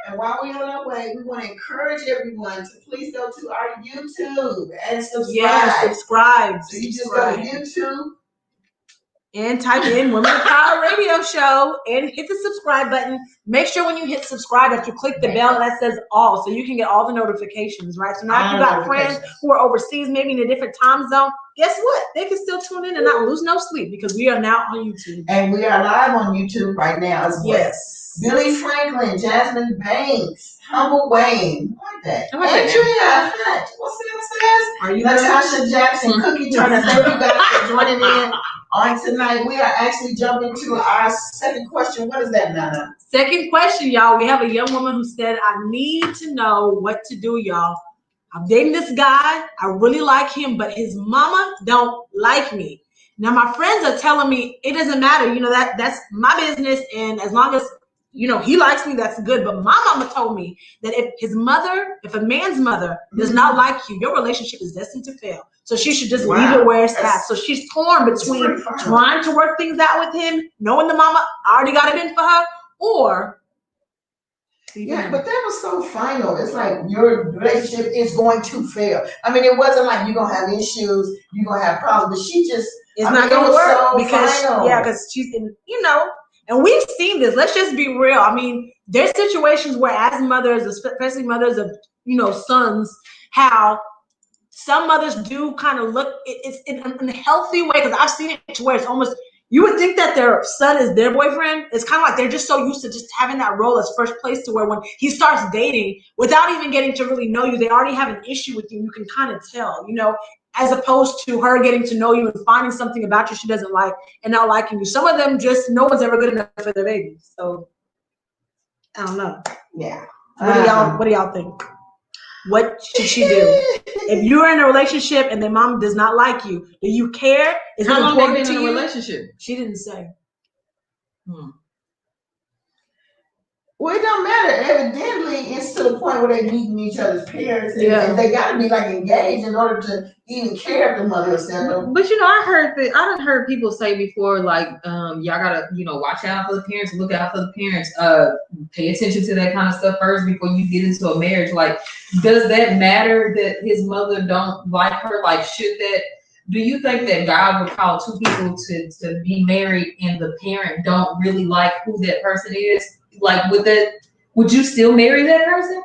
And while we're on our way, we want to encourage everyone to please go to our YouTube and subscribe. Yeah, subscribe. So you just go to YouTube and type in Women of Power Radio Show and hit the subscribe button. Make sure when you hit subscribe that you click the bell that says all, so you can get all the notifications, right? So now if you got friends who are overseas, maybe in a different time zone, guess what? They can still tune in and not lose no sleep because we are now on YouTube. And we are live on YouTube right now as well. Yes. Billy Franklin, Jasmine Banks, Humble Wayne, like that. Andrea Hunt, what's it? Are you Natasha Jackson, Cookie Turner, thank you guys for joining in on tonight. We are actually jumping to our second question. What is that, Nana? Second question, y'all. We have a young woman who said, I need to know what to do, y'all. I'm dating this guy. I really like him, but his mama don't like me. Now, my friends are telling me it doesn't matter. You know, that's my business. And as long as, you know, he likes me, that's good. But my mama told me that if a man's mother does not like you, your relationship is destined to fail. So she should just leave it where it's at. So she's torn between trying to work things out with him, knowing the mama already got it in for her, or but that was so final. It's like your relationship is going to fail. I mean, it wasn't like you're gonna have issues, you're gonna have problems, but she just it's not gonna work because she's in, you know, and we've seen this. Let's just be real. I mean, there's situations where as mothers, especially mothers of, you know, sons, how some mothers do kind of look it's in a healthy way, because I've seen it where it's almost You would think that their son is their boyfriend. It's kind of like they're just so used to just having that role as first place to where when he starts dating, without even getting to really know you, they already have an issue with you. You can kind of tell, as opposed to her getting to know you and finding something about you she doesn't like and not liking you. Some of them just, no one's ever good enough for their babies. So I don't know. Yeah. What do y'all think? What should she do? If you're in a relationship and their mom does not like you, do you care? Is it How long they important been to in a you? relationship? She didn't say. Well, it don't matter. Evidently, it's to the point where they meeting each other's parents, and they got to be like engaged in order to even care if the mother is there. But I done heard people say before, like, y'all gotta, watch out for the parents, look out for the parents, pay attention to that kind of stuff first before you get into a marriage. Like, does that matter that his mother don't like her? Like, do you think that God would call two people to be married and the parent don't really like who that person is? Like, would you still marry that person?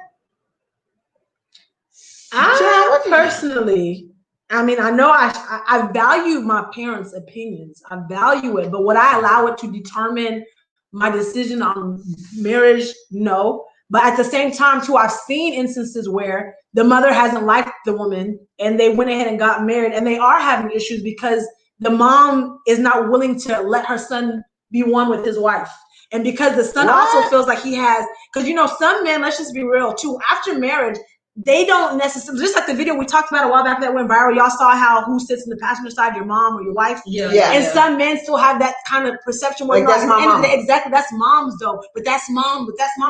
Personally, I mean, I know I value my parents' opinions. I value it, but would I allow it to determine my decision on marriage? No. But at the same time, too, I've seen instances where the mother hasn't liked the woman and they went ahead and got married and they are having issues because the mom is not willing to let her son be one with his wife. And because the son also feels like he has, because some men, let's just be real too, after marriage, they don't necessarily, just like the video we talked about a while back that went viral, y'all saw how who sits in the passenger side, your mom or your wife. And some men still have that kind of perception where that's my mom. Exactly, that's mom's though, but that's mom's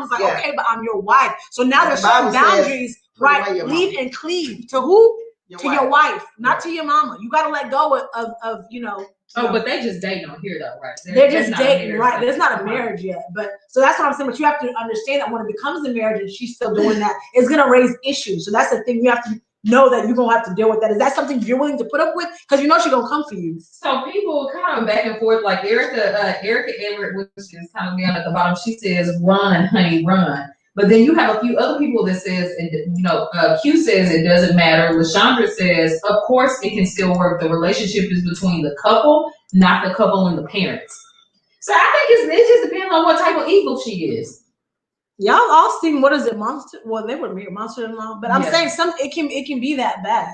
like, okay, but I'm your wife. So now there's certain boundaries, right? Leave and cleave to who? Your wife, not to your mama. You got to let go of but they just dating on here though, right? They're just dating, right? There's not a marriage yet, but so that's what I'm saying. But you have to understand that when it becomes a marriage and she's still doing that, it's gonna raise issues. So that's the thing. You have to know that you're gonna have to deal with that. Is that something you're willing to put up with? Because she's gonna come for you. So people kind of back and forth, like Erica Everett, which is kind of down at the bottom. She says, "Run, honey, run." But then you have a few other people that says, Q says it doesn't matter. LaShondra says, of course it can still work. The relationship is between the couple, not the couple and the parents. So I think it just depends on what type of evil she is. Y'all all seen, what is it, Monster? Well, they were married, Monster-in-Law. But I'm saying it can be that bad,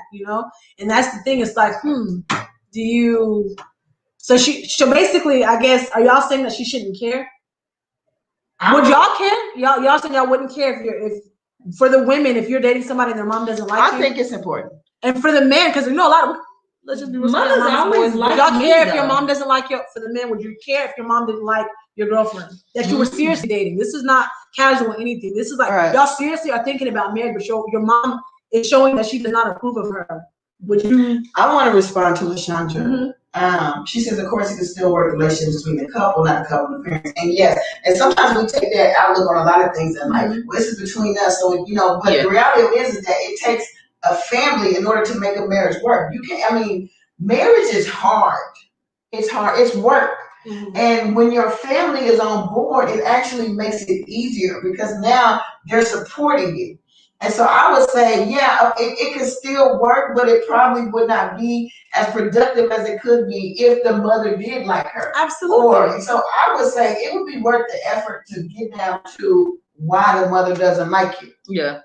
And that's the thing. It's like, do you? So basically, I guess, are y'all saying that she shouldn't care? Would y'all care? Y'all said y'all wouldn't care if for the women, if you're dating somebody and their mom doesn't like you? I think it's important. And for the men, because a lot of, let's just be real. Mothers always like. Would y'all care if your mom doesn't like you? For the men, would you care if your mom didn't like your girlfriend that you were seriously dating? This is not casual or anything. This is like y'all seriously are thinking about marriage, but your mom is showing that she does not approve of her. Would you? I want to respond to LaShondra. She says, of course, it can still work relations between the couple, not the couple and the parents. And yes, and sometimes we take that outlook on a lot of things and like, well, this is between us. So, but the reality is that it takes a family in order to make a marriage work. Marriage is hard. It's hard. It's work. And when your family is on board, it actually makes it easier because now they're supporting you. And so I would say, it could still work, but it probably would not be as productive as it could be if the mother did like her. Absolutely. So I would say it would be worth the effort to get down to why the mother doesn't like you. Yeah.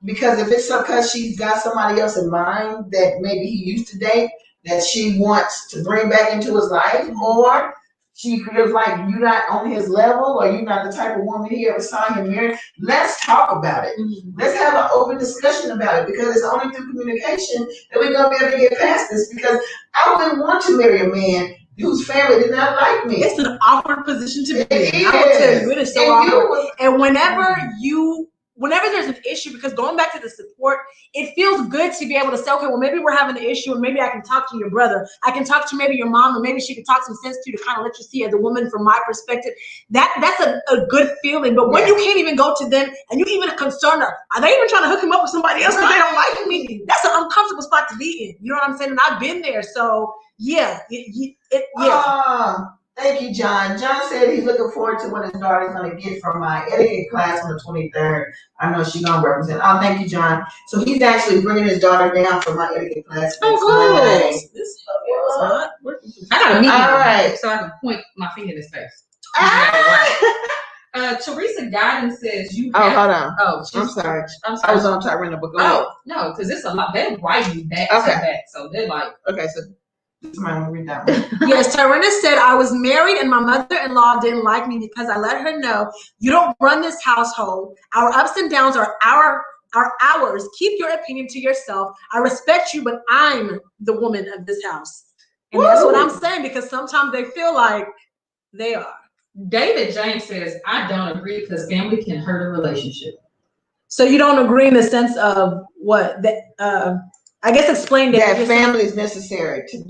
Because if it's because she's got somebody else in mind that maybe he used to date that she wants to bring back into his life, or she feels like you're not on his level or you're not the type of woman he ever saw him marry, let's talk about it. Let's have an open discussion about it because it's only through communication that we're going to be able to get past this because I wouldn't want to marry a man whose family did not like me. It's an awkward position to be in. I will tell you, it is so awkward. And whenever there's an issue, because going back to the support, it feels good to be able to say, okay, well, maybe we're having an issue and maybe I can talk to your brother. I can talk to maybe your mom, and maybe she can talk some sense to you to kind of let you see as a woman from my perspective. That's a good feeling. But when you can't even go to them and you even concerned are they even trying to hook him up with somebody else because they don't like me? That's an uncomfortable spot to be in. You know what I'm saying? And I've been there. So Thank you, John. John said he's looking forward to what his daughter's going to get from my etiquette class on the 23rd. I know she's going to represent. Oh, thank you, John. So he's actually bringing his daughter down for my etiquette class. Oh, Monday. this is not working. I got a meeting. All right. So I can point my finger in his face. Ah! Teresa Guidance says you. Oh, hold on. Oh, I'm sorry. I'm sorry. I was on top reading the book. Oh, no, because it's a lot. They write you back to back. So they're like. Okay, so somebody want to read that one. Yes, Tarina said, I was married and my mother-in-law didn't like me because I let her know, you don't run this household. Our ups and downs are ours. Keep your opinion to yourself. I respect you, but I'm the woman of this house. And that's what I'm saying, because sometimes they feel like they are. David James says, I don't agree because family can hurt a relationship. So you don't agree in the sense of what? I guess explain that. That family is necessary to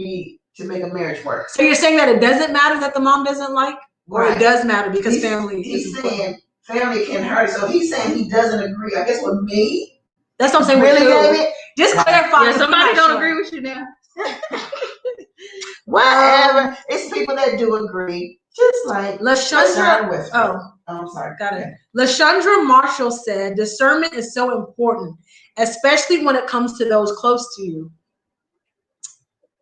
make a marriage work. So you're saying that it doesn't matter that the mom doesn't like, or Right. It does matter because family. He's saying family can hurt. So he's saying he doesn't agree. I guess with me. That's what I'm saying. Really, David? Just clarify. Yeah, somebody don't agree with you now. Whatever. It's people that do agree. Just like LaShundra. I'm sorry. Got it. LaShundra Marshall said, discernment is so important, especially when it comes to those close to you.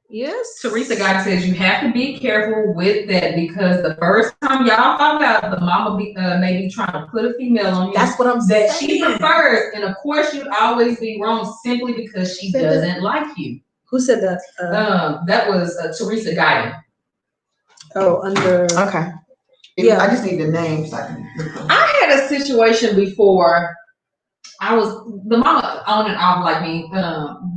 Yes. Teresa Guy says you have to be careful with that because the first time y'all found out the mama may be trying to put a female on you. That's what I'm saying. That she prefers, and of course you'd always be wrong simply because she doesn't like you. Who said that? That was Teresa Guy. Okay. Yeah. I just need the names. So I had a situation before. The mama on and off like me,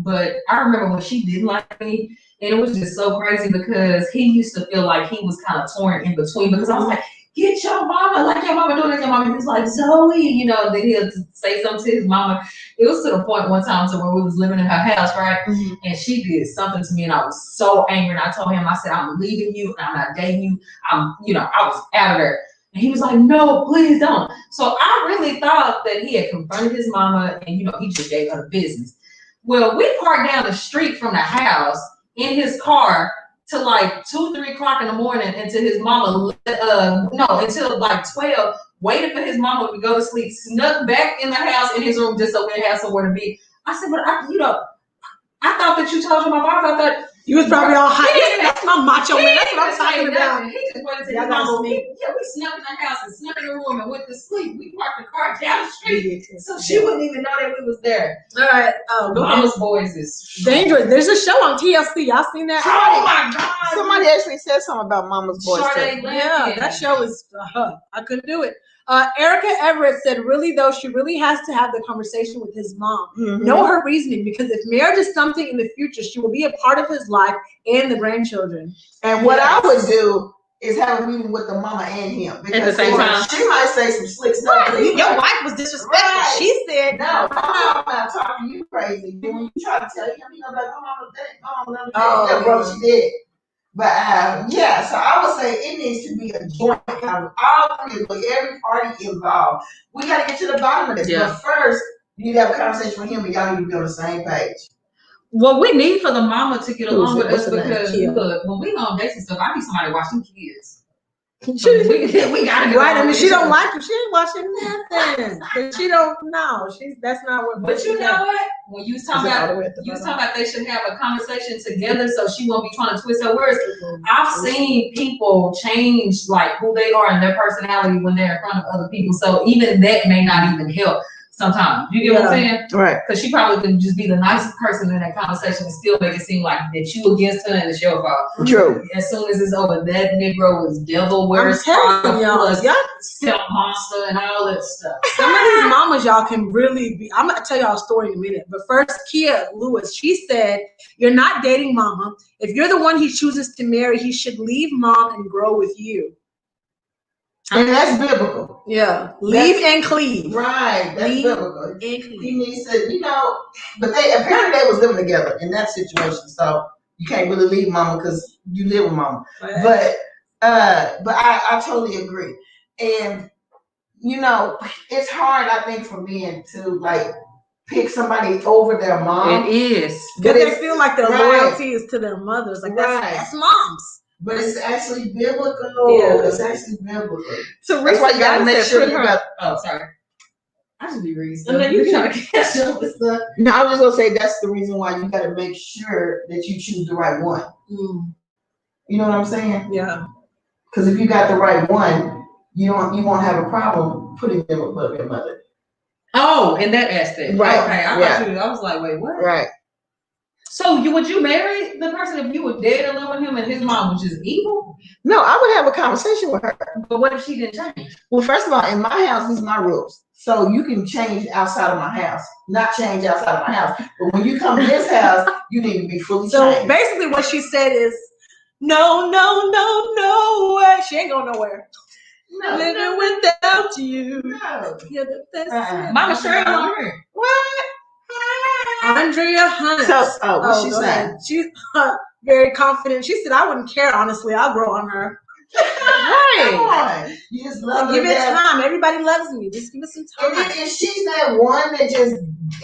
but I remember when she didn't like me, and it was just so crazy because he used to feel like he was kind of torn in between because I was like, get your mama, like your mama doing it, your mama. He was like, Zoe, then he'll say something to his mama. It was to the point one time to where we was living in her house, right? Mm-hmm. And she did something to me and I was so angry. And I told him, I said, I'm leaving you and I'm not dating you. I was out of there. And he was like, no, please don't. So I really thought that he had confronted his mama and, he just gave her the business. Well, we parked down the street from the house in his car till like 2-3 o'clock in the morning until his mama, until like 12, waited for his mama to go to sleep, snuck back in the house in his room just so we'd have somewhere to be. I said, but I thought that you told your mama. I thought you was probably all hot. That's my macho man. That's what I'm talking about. He just wanted to tell his mama, we snuck in the house and snuck in the room and went to sleep. We parked the car down the street so she wouldn't even know that we was there. All right. Mama's Boys is dangerous. There's a show on TLC. Y'all seen that? Oh my God. Somebody actually said something about Mama's Boys. Yeah, that show is, I couldn't do it. Erica Everett said, really though, she really has to have the conversation with his mom. Mm-hmm. Know her reasoning, because if marriage is something in the future, she will be a part of his life and the grandchildren. And what I would do is have a meeting with the mama and him. Because at the same time, she might say some slick stuff. Right. Your wife was disrespectful. Right. She said, no, I'm not talking you crazy. Then when you try to tell him, you're like, oh, bro, she did. But so I would say it needs to be a joint kind of all three, with every party involved. We got to get to the bottom of this. Yeah. But first, you need to have a conversation with him, and y'all need to be on the same page. Well, we need for the mama to get along with us because look, when we go on dates and stuff, I need somebody to watch them kids. We gotta get right. I mean, she don't like him. She ain't watching nothing. But she don't know. That's not what. But you know what? When you was talking about they should have a conversation together, so she won't be trying to twist her words. Mm-hmm. I've seen people change like who they are and their personality when they're in front of other people. So even that may not even help. Sometimes you get what I'm saying, right? Because she probably can just be the nicest person in that conversation and still make it seem like that you against her and it's your fault. True. As soon as it's over, that Negro is devil wears y'all step monster and all that stuff. Some of these mamas, y'all can really be. I'm gonna tell y'all a story in a minute, but first, Kia Lewis, she said, "You're not dating mama. If you're the one he chooses to marry, he should leave mom and grow with you." And that's biblical. Yeah. Leave and cleave. Right. That's biblical. And cleave. He needs to, but apparently they was living together in that situation. So you can't really leave mama because you live with mama. Right. But I totally agree. And it's hard, I think, for men to like pick somebody over their mom. It is. But they feel like their loyalty is to their mothers. Like that's moms. but it's actually biblical. Yeah. It's actually biblical. So That's why you gotta make sure you got. Oh, sorry. I just be reading No, stuff. you You trying to catch up with stuff. No, I was just gonna say that's the reason why you gotta make sure that you choose the right one. Mm, You know what I'm saying? yeah. Because if you got the right one, you won't have a problem putting them above your mother. Oh, in that aspect. Right, Okay, I was like, wait, what? Right. So would you marry the person if you were dead and living with him and his mom was just evil? No, I would have a conversation with her. But what if she didn't change? Well, first of all, in my house, these are my rules. So you can change outside of my house, not change outside of my house. But when you come to this house, you need to be fully So changed. basically, what she said is, no, no, no, no. She ain't going nowhere. No, Living without you. no. You're the best. Mama Shirley on her. What? Andrea Hunt. So, what she go said? ahead. She's very confident. She said, I wouldn't care, honestly. I'll grow on her. Come on. You just love Give her it to death. time. Everybody loves me. Just give it some time. And if she's that one that just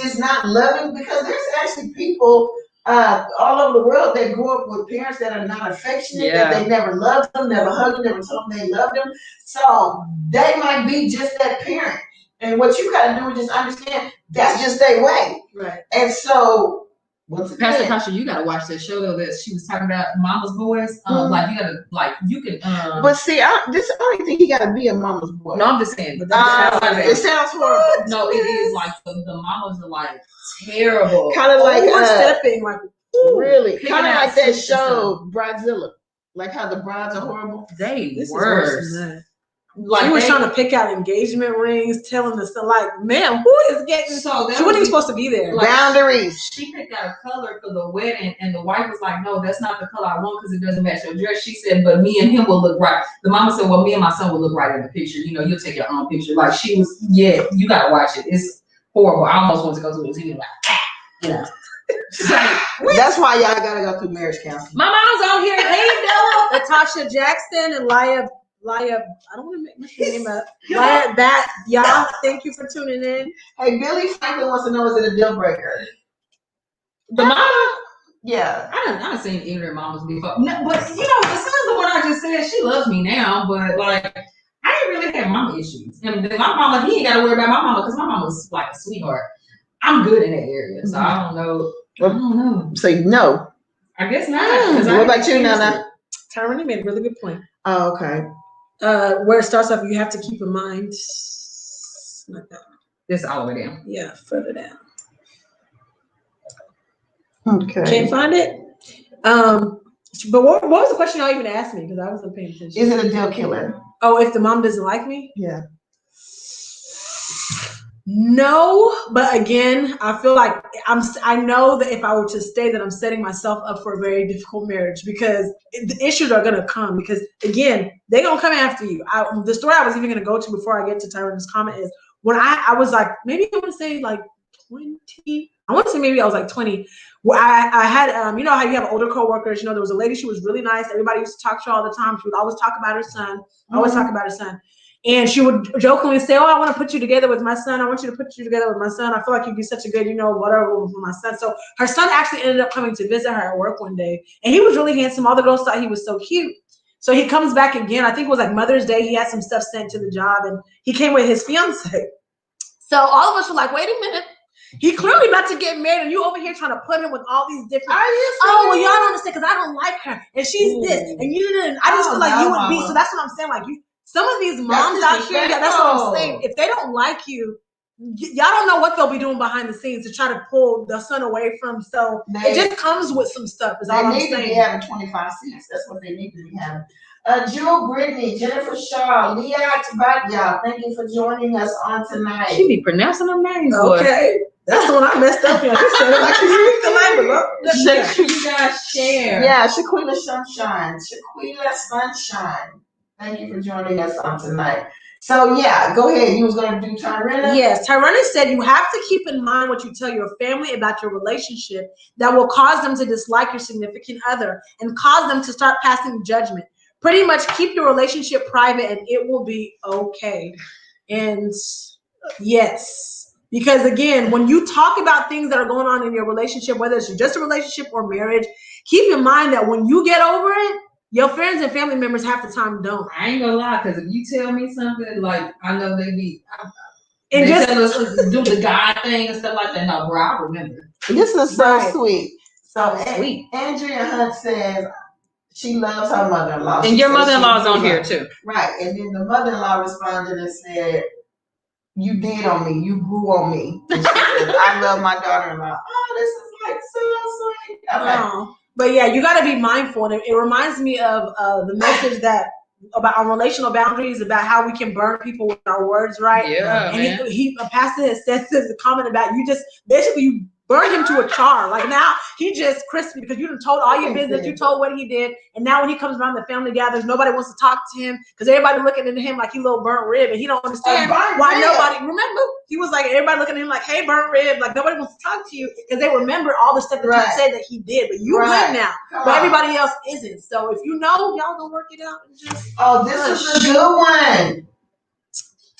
is not loving, because there's actually people all over the world that grew up with parents that are not affectionate, that they never loved them, never hugged them, never told them they loved them. So they might be just that parent. And what you gotta do is just understand that's just their way. Right. And so once Pastor again, Kasha, you gotta watch that show though that she was talking about Mama's Boys. Like you gotta you can but see, I don't think he gotta be a mama's boy. no, I'm just saying. It sounds horrible. No, it is like the mamas are like terrible. Kind of like overstepping, like really, picking kind of out like that sisters and show Bridezilla, like how the brides are horrible. They this worse. is worse than that. Like she was trying to pick out engagement rings, telling us like, man, who is getting? So she wasn't even supposed to be there. Like, boundaries. She picked out a color for the wedding, and the wife was like, "No, that's not the color I want because it doesn't match your dress." She said, "But me and him will look right." The mama said, "Well, me and my son will look right in the picture. You know, you'll take your own picture." Like she was, yeah, you gotta watch it. It's horrible. I almost want to go to the TV, like, you know. Like, that's why y'all gotta go through marriage counseling. My mom's on here. Hey, Bella. Natasha Jackson and Laya, I don't want to make my name up. Laya, that y'all. Thank you for tuning in. Hey, Billy Franklin wants to know: is it a deal breaker? The mama. Yeah, I done seen ignorant mamas before. No, but you know, besides the one I just said, she loves me now. But like, I ain't really had mama issues. And my mama, he ain't got to worry about my mama because my mama's like a sweetheart. I'm good in that area, so I don't know. I don't know. So no. I guess not. What about you, Nana? Tyranny made a really good point. Oh, okay. Where it starts off, you have to keep in mind. Like that. This all the way down. Yeah, further down. Okay. Can't find it. But what was the question y'all even asked me? Because I wasn't paying attention. Is it a deal killer? Oh, if the mom doesn't like me? Yeah. No, but again, I feel like I know that if I were to stay, that I'm setting myself up for a very difficult marriage because the issues are gonna come. Because again, they're gonna come after you. The story I was even gonna go to before I get to Tyrone's comment is when I was like, maybe I want to say like 20. I want to say maybe I was like 20. Where I had, you know how you have older coworkers. You know, there was a lady. She was really nice. Everybody used to talk to her all the time. She would always talk about her son. Always talk about her son. And she would jokingly say, "Oh, I want to put you together with my son. I want you to put you together with my son. I feel like you'd be such a good, you know, whatever with my son." So her son actually ended up coming to visit her at work one day. And he was really handsome. All the girls thought he was so cute. So he comes back again. I think it was like Mother's Day. He had some stuff sent to the job. And he came with his fiance. So all of us were like, wait a minute. He clearly about to get married. And you over here trying to put him with all these different. Oh, well, y'all don't understand because I don't like her. And she's this. And you didn't. I just feel like you would be. So that's what I'm saying. Like you. Some of these moms out here, yeah, that's what I'm saying. If they don't like you, y'all don't know what they'll be doing behind the scenes to try to pull the son away from. So it just comes with some stuff. Is all I'm saying. They need to be having 25 seats. That's what they need to be having. Jill Brittany, Jennifer Shaw, Leah Tabatya, thank you for joining us on tonight. She be pronouncing them names. Okay. That's the one I messed up. Yeah, she said it like she speak the language. You guys share. Yeah, Shaquila Sunshine. Shaquila Sunshine. Thank you for joining us on tonight. So yeah, go ahead. You was going to do Tyrena? Yes, Tyrena said you have to keep in mind what you tell your family about your relationship that will cause them to dislike your significant other and cause them to start passing judgment. Pretty much keep your relationship private and it will be okay. And yes, because again, when you talk about things that are going on in your relationship, whether it's just a relationship or marriage, keep in mind that when you get over it, Your friends and family members half the time don't. I ain't gonna lie, because if you tell me something, like, I know they be, And they just tell us to do the God thing and stuff like that. No, bro, I remember. This is so Right. sweet. So Sweet. Andrea Hunt says she loves her mother-in-law. And She your says mother-in-law's she on here loves- too. Right. And then the mother-in-law responded and said, you did on me. You grew on me. And she said, I love my daughter-in-law. Oh, this is like so sweet. Okay. Oh. But yeah, you got to be mindful. And it reminds me of the message that about our relational boundaries, about how we can burn people with our words, right? Yeah, And man. a pastor has said the comment about you just basically you burn him to a char. Like now he just crispy because you done told all your business, you told what he did, and now when he comes around the family gathers, nobody wants to talk to him because everybody looking at him like he little burnt rib, and he don't understand why nobody. Remember, he was like everybody looking at him like, "Hey, burnt rib," like nobody wants to talk to you because they remember all the stuff that he said that he did, but you good now, but everybody else isn't. So if you know, y'all gonna work it out and just. Oh, this is a good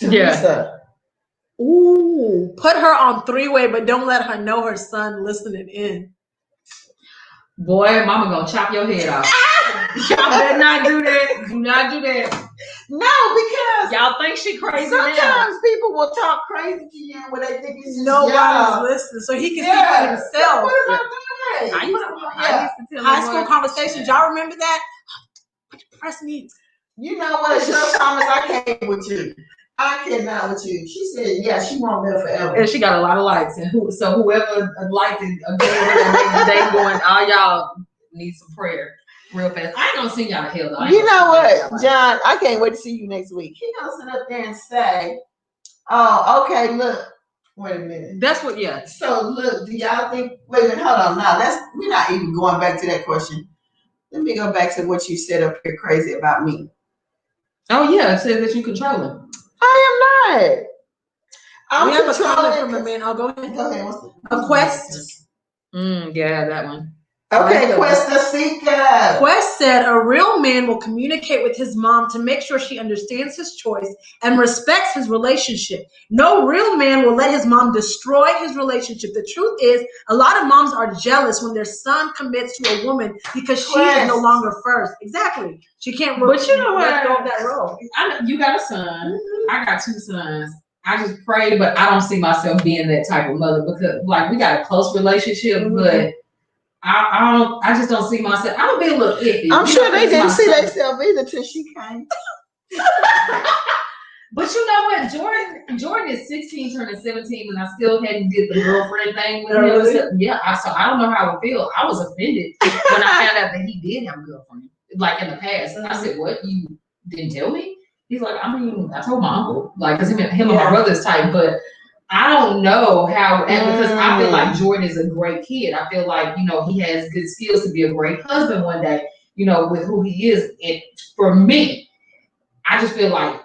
one. Yeah. Ooh, put her on three-way, but don't let her know her son listening in. Boy, mama gonna chop your head off. Y'all better not do that. Do not do that. No, because Y'all think she crazy sometimes now. people will talk crazy to you when they think it's just Nobody's listening, so he can speak for himself. Put it on three-way. I used to tell High her school what- conversations, y'all remember that? Press me. You know what, Cheryl Thomas, I can't with you. I cannot with you. She said, yeah, she won't live forever. And she got a lot of likes, and so whoever liked it, they going, all y'all need some prayer real fast. I ain't gonna send y'all to hell though. You know what, John? I can't wait to see you next week. He gonna sit up there and say, "Oh, okay, look, wait a minute." That's what, yeah. So look, do y'all think? Wait a minute, hold on. Now we're not even going back to that question. Let me go back to what you said up here, crazy about me. Oh yeah, it says that you control him. I am not. I'm We have a controlling comment from a man. Oh, go ahead. Go ahead. A Quest. Yeah, that one. Okay, Quest the Seeker. Quest said a real man will communicate with his mom to make sure she understands his choice and respects his relationship. No real man will let his mom destroy his relationship. The truth is, a lot of moms are jealous when their son commits to a woman because she is no longer first. Exactly. She can't. But you know what? Let go of that role. I know you got a son. I got two sons. I just pray, but I don't see myself being that type of mother because, like, we got a close relationship, but I just don't see myself. I'm gonna be a little iffy. I'm sure they didn't see themselves either till she came. But you know what? Jordan is 16, turning 17, and I still hadn't did the girlfriend thing with him. Really? Yeah, so I don't know how it feel. I was offended when I found out that he did have a girlfriend, like in the past. And I said, "What? You didn't tell me?" He's like, "I mean, I told my uncle, like, because him and my brother's type, but." I don't know how, because I feel like Jordan is a great kid. I feel like, you know, he has good skills to be a great husband one day, you know, with who he is. And for me, I just feel like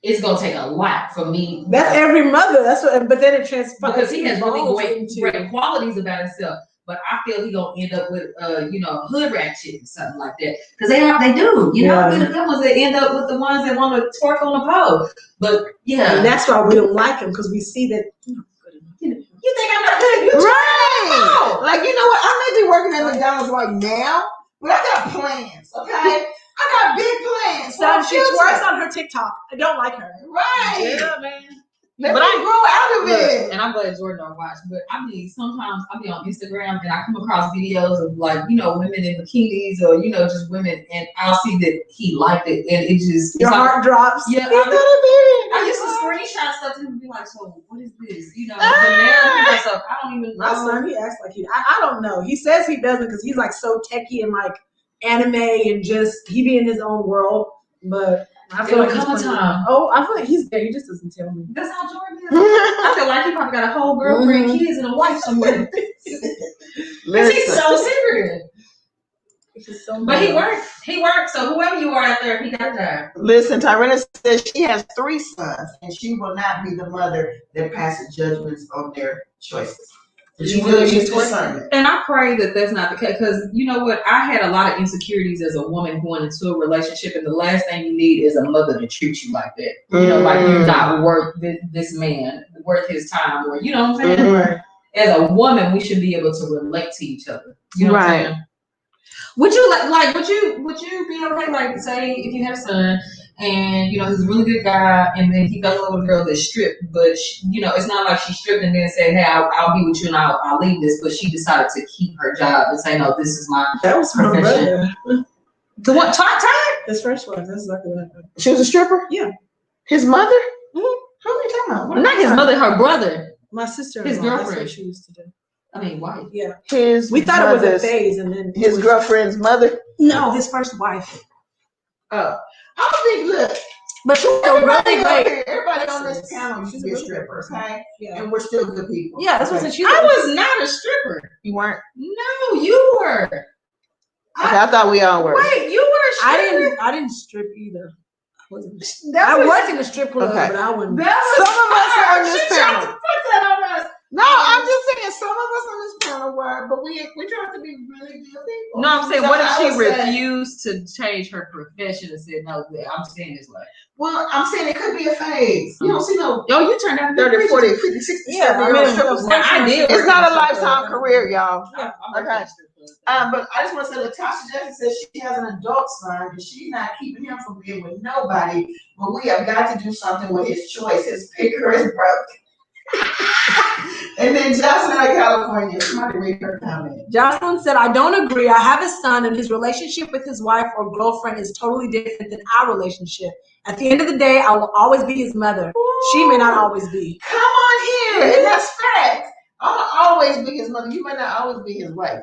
it's going to take a lot for me. That's every mother. That's what, but then it transfers. Because he has really great qualities about himself. But I feel he's going to end up with, you know, a hood rat chick or something like that. Because they do. You know, the ones that end up with the ones that want to twerk on the pole. But, yeah. And that's why we don't like him, because we see that, you think I'm not good. Right. Like, you know what? I may be working at McDonald's right now, but I got plans, okay? I got big plans. So she twerks on her TikTok. I don't like her. Right. Yeah, man. But I grow out of it. And I'm glad Jordan don't watch. But I mean, sometimes I'll be on Instagram and I come across videos of, like, you know, women in bikinis or, you know, just women, and I'll see that he liked it, and it just your heart drops. Yeah, I used to screenshot stuff and be like, "So what is this?" You know, but now stuff I don't even know. My son, he acts like I don't know. He says he doesn't because he's like so techie and like anime and just he be in his own world, but. I feel like come time. Oh, I feel like he's there. He just doesn't tell me. That's how Jordan is. I feel like he probably got a whole girlfriend, kids, and a wife somewhere. Because he's so secretive. But he works. So whoever you are out there, he got that. Listen, Tyrena says she has 3 sons, and she will not be the mother that passes judgments on their choices. She will use discernment. And I pray that that's not the case, because you know what? I had a lot of insecurities as a woman going into a relationship, and the last thing you need is a mother to treat you like that. You know, like you're not worth this man, worth his time, or you know what I'm saying? As a woman, we should be able to relate to each other. You know what I'm saying? Would you like would you be okay, like, say if you had a son and you know he's a really good guy and then he fell in love with a girl that's stripped, but you know it's not like she stripped and then said, hey, I'll be with you and I'll leave this, but she decided to keep her job and say, no, this is my That was my profession. brother. The what? Todd? His first wife. That's exactly what happened. She was a stripper? Yeah. His mother? Mhm. Who are you talking about? What Not his mother, her brother. My sister. His That's girlfriend. what she used to do. I mean, wife. Yeah. We thought it was a phase, and then his girlfriend's mother. No, his first wife. Oh, I think, look, But she's a really great. everybody on this panel used to be a stripper, okay? Yeah. And we're still good people. Yeah, this wasn't she. I was not a stripper. You weren't? No, you were. Okay, I thought we all were. Wait, you were a stripper? I didn't strip either. I wasn't. That's I what- was in a strip club, Okay. but I wouldn't. Some of us on this She tried to panel. put that on us. No, I'm just saying some of us on this panel were, but we tried to be really good people. No, I'm saying, So what if I she would say- refused to change her profession and said, no, I'm staying this way? Well, I'm saying it could be a phase. You don't see no Yo, you turned out 30, 40, 50, 60, Yeah, 70 I year old mean, strippers. Now, I did. It's work not in a strip lifetime club. career, y'all. Yeah, Okay. But I just want to say, Latasha Jackson says she has an adult son, and she's not keeping him from being with nobody. But we have got to do something with his choice. His picker is broke. And then Jocelyn out of California, somebody read her comment. Jocelyn said, I don't agree. I have a son, and his relationship with his wife or girlfriend is totally different than our relationship. At the end of the day, I will always be his mother. She may not always be. Come on here, and that's fact. I'll always be his mother. You may not always be his wife.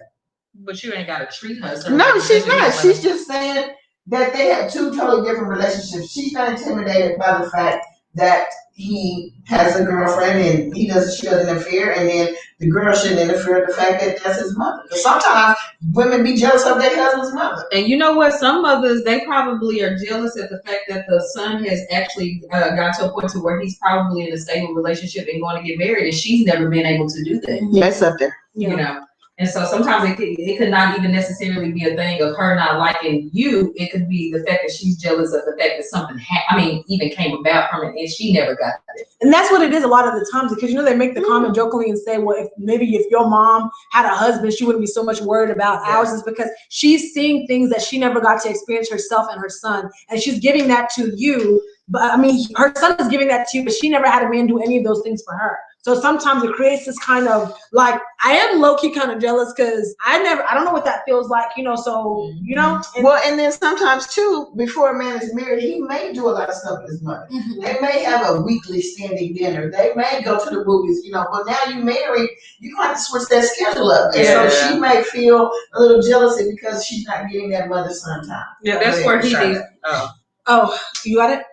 But you ain't got to treat her. No, she's not. She's just saying that they have two totally different relationships. She's not intimidated by the fact that he has a girlfriend and she doesn't interfere, and then the girl shouldn't interfere with the fact that that's his mother. Because sometimes women be jealous of their husband's mother. And you know what? Some mothers, they probably are jealous at the fact that the son has actually got to a point to where he's probably in a stable relationship and going to get married, and she's never been able to do that. Yeah, it's up there. You know. And so sometimes it could not even necessarily be a thing of her not liking you. It could be the fact that she's jealous of the fact that something even came about from it, and she never got it. And that's what it is a lot of the times, because they make the comment jokingly and say, well, if your mom had a husband, she wouldn't be so much worried about ours. Is because she's seeing things that she never got to experience herself and her son, and she's giving that to you. But I mean, her son is giving that to you, but she never had a man do any of those things for her. So sometimes it creates this kind of like, I am low-key kind of jealous because I don't know what that feels like, so, And then sometimes too, before a man is married, he may do a lot of stuff with his mother. Mm-hmm. They may have a weekly standing dinner. They may go to the movies, but now you married, you have to switch that schedule up. And so she may feel a little jealousy because she's not getting that mother-son time. Yeah, that's where he needs. Oh, you got it?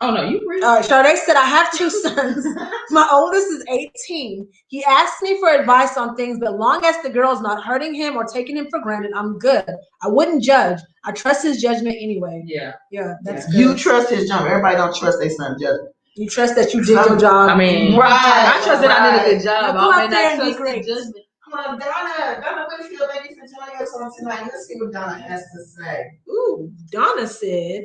Oh, no, you agree. All right, Sade said, I have two sons. My oldest is 18. He asked me for advice on things, but long as the girl is not hurting him or taking him for granted, I'm good. I wouldn't judge. I trust his judgment anyway. Yeah, that's good. You trust his judgment. Everybody don't trust their son's judgment. You trust that you did your job. I mean, right. I trust that I did a good job. Now go I out may there not and be trust great. the judgment. Donna Whitfield, thank you for joining us on tonight. Let's see what Donna has to say. Ooh, Donna said,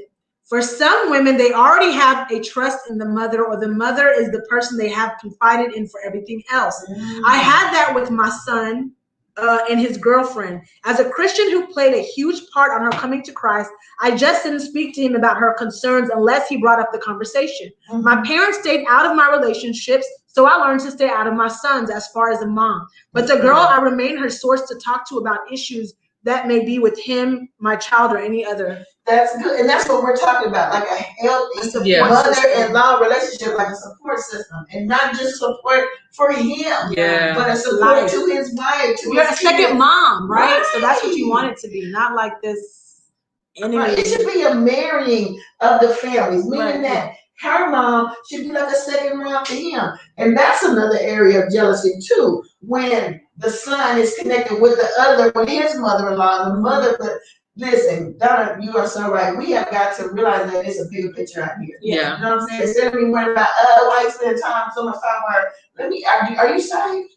for some women, they already have a trust in the mother, or the mother is the person they have confided in for everything else. I had that with my son and his girlfriend. As a Christian who played a huge part on her coming to Christ, I just didn't speak to him about her concerns unless he brought up the conversation. My parents stayed out of my relationships, so I learned to stay out of my son's as far as a mom. But the girl, I remain her source to talk to about issues that may be with him, my child, or any other. That's good, and that's what we're talking about, like a healthy mother-in-law relationship, like a support system, and not just support for him, but a support to his wife. You're a second mom, right? So that's what you want it to be, not like this enemy. Right. It should be a marrying of the families, meaning that her mom should be like a second mom to him, and that's another area of jealousy too. When the son is connected with the other, with his mother-in-law, and the mother, but. Listen, Donna, you are so right. We have got to realize that it's a bigger picture out here. Yeah. You know what I'm saying? Instead of being worried about, why you spend time so much time with her, are you saved?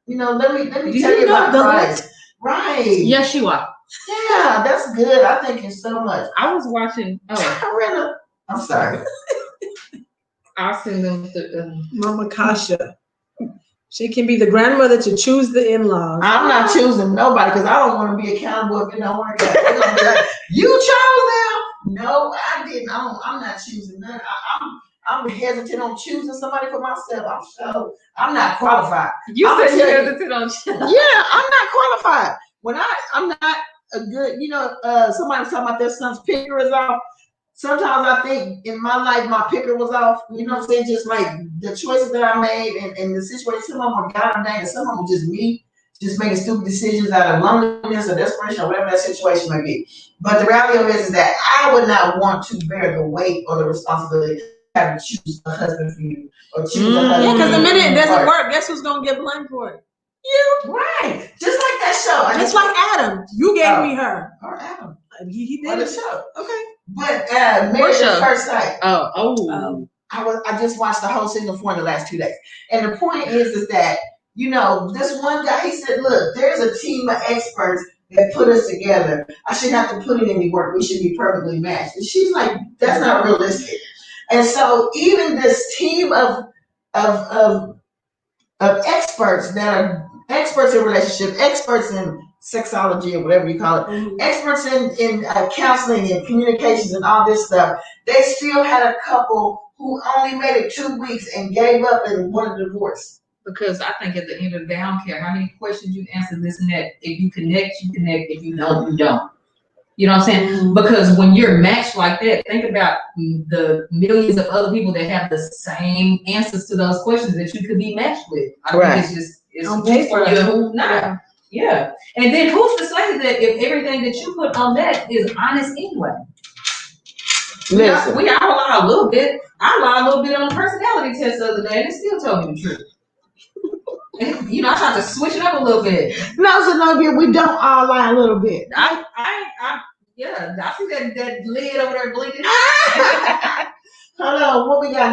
Let me tell you about Christ. Right. Yes, you are. Yeah, that's good. I thank you so much. I was watching. I'm sorry. I'll send them Mama Kasha. She can be the grandmother to choose the in-laws. I'm not choosing nobody because I don't want to be accountable if it don't work out. They're gonna be like, you chose them. No, I didn't. I'm not choosing none. I'm hesitant on choosing somebody for myself. I'm not qualified. You said you hesitant on choosing. Yeah, I'm not qualified. When I'm not a good, somebody was talking about their son's picker is off. Sometimes I think in my life my picker was off. You know what I'm saying? Just like the choices that I made and the situation. Some of them were God ordained, and some of them were just me, just making stupid decisions out of loneliness or desperation or whatever that situation may be. But the reality of it is that I would not want to bear the weight or the responsibility of having to choose a husband for you or choose a husband. Yeah, because the minute it doesn't work, guess who's gonna get blamed for it? You. Right. Just like that show. Just like Adam. You gave me her. Or Adam. He did on the it. show. Okay. But Married at First Sight. Oh. I just watched the whole season 4 in the last 2 days. And the point is that, this one guy, he said, look, there's a team of experts that put us together. I shouldn't have to put in any work. We should be perfectly matched. And she's like, that's not realistic. And so even this team of experts that are experts in relationship, experts in sexology or whatever you call it, experts in counseling and communications and all this stuff, they still had a couple who only made it 2 weeks and gave up and wanted a divorce. Because I think at the end of the day, I don't care how many questions you answer, this and that. If you connect, you connect. If you don't, you don't. You know what I'm saying? Because when you're matched like that, think about the millions of other people that have the same answers to those questions that you could be matched with. I think it's on who paper, for you, who not. Yeah. And then who's to say that if everything that you put on that is honest anyway? We all lie a little bit. I lied a little bit on the personality test the other day, and it still told me the truth. I tried to switch it up a little bit. No, we don't all lie a little bit. I see that lid over there blinking. Hold on, what we got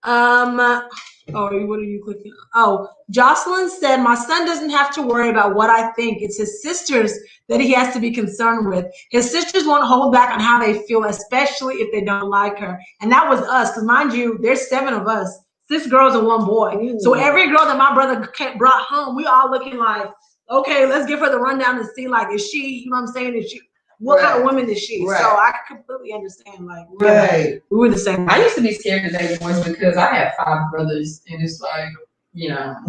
now? What are you clicking on? Oh, Jocelyn said, my son doesn't have to worry about what I think. It's his sisters that he has to be concerned with. His sisters won't hold back on how they feel, especially if they don't like her. And that was us, because mind you, there's 7 of us, 6 girls and 1 boy. Ooh. So every girl that my brother brought home, we all looking like, okay, let's give her the rundown and see, like, is she, you know what I'm saying? What kind of woman is she? Right. So I completely understand. Like, we were the same. I used to be scared to date boys because I have 5 brothers, and it's like,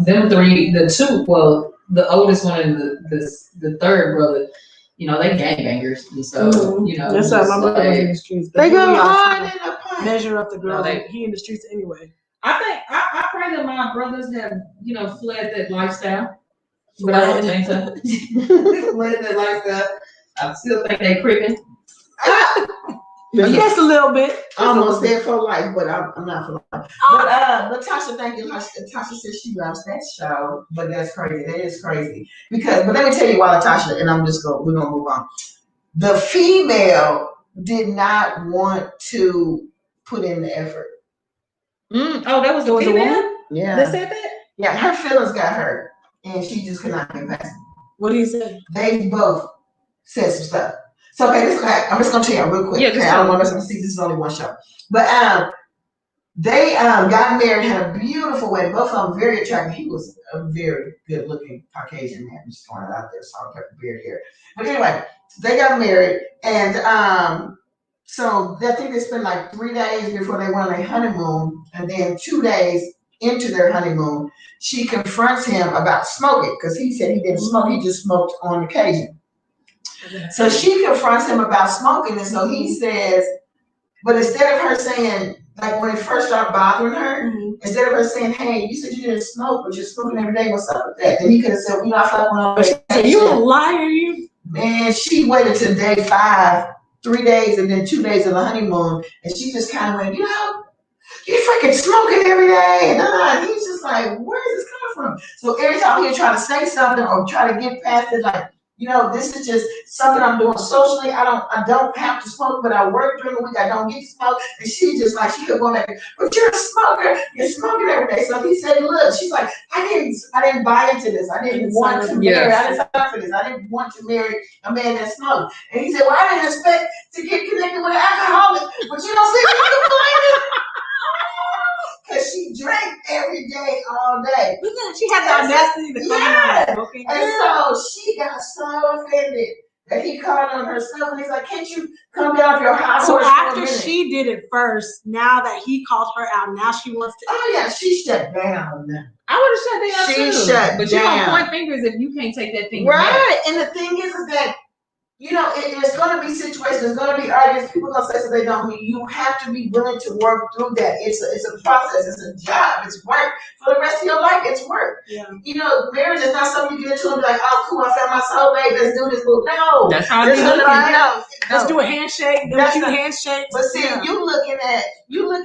them 3, the 2, well, the oldest one and the third brother, they gangbangers, and so that's how my brother was in the streets. They go hard in the pipe. Measure up the girls. He in the streets anyway. I think I pray that my brothers have fled that lifestyle, but I don't think so. Fled that lifestyle. I still think they crippin'. Just a little bit. Almost there for life, but I'm not for life. But Tasha, thank you. Tasha says she loves that show, but that's crazy. That is crazy. But let me tell you why, Tasha, and we're gonna move on. The female did not want to put in the effort. Oh, that was the female? Yeah. They said that? Yeah, her feelings got hurt, and she just could not get past it. What do you say? They both said some stuff. So I'm just gonna tell you real quick. Yeah, I don't want to see this is only one show. But they got married, had a beautiful wedding. Both of them very attractive. He was a very good looking Caucasian man. I'm just throwing it out there, salt, pepper, beard here. But anyway, they got married, and so I think they spent like 3 days before they went on their honeymoon, and then 2 days into their honeymoon, she confronts him about smoking because he said he didn't smoke. He just smoked on occasion. So she confronts him about smoking, and so he says, but instead of her saying, like when it first started bothering her, instead of her saying, hey, you said you didn't smoke, but you're smoking every day, what's up with that? Then he could have said, well, I feel like when you a liar, you. Man, she waited till day 5, 3 days, and then 2 days of the honeymoon, and she just kind of went, you freaking smoking every day. And he's just like, where is this coming from? So every time he'd try to say something or try to get past it, like, this is just something I'm doing socially. I don't have to smoke, but I work during the week. I don't get to smoke. And she just like, she kept going back, but you're a smoker. You're smoking every day. So he said, look, she's like, I didn't buy into this. I didn't want to marry. I didn't sign for this. I didn't want to marry a man that smoked. And he said, well, I didn't expect to get connected with an alcoholic, but you don't see me complaining. because she drank every day, all day. She had the audacity to come out and smoking. And so she got so offended that he called on herself, and he's like, "Can't you come down off your high So horse for a after minute?" she did it first, now that he called her out, now she wants to. Oh yeah, she shut down. I would have shut down She too. shut but you down. don't point fingers if you can't take that finger back. Right, and the thing is that, you know, there's going to be situations, there's going to be arguments, people are going to say something they don't mean. You have to be willing to work through that. It's a process, it's a job, it's work. For the rest of your life, it's work. Yeah. You know, marriage is not something you get into and be like, oh, cool, I found my soulmate, let's do this. No. That's how There's it gonna looking. no. Let's do a handshake, then That's cute not- handshake. But see, you looking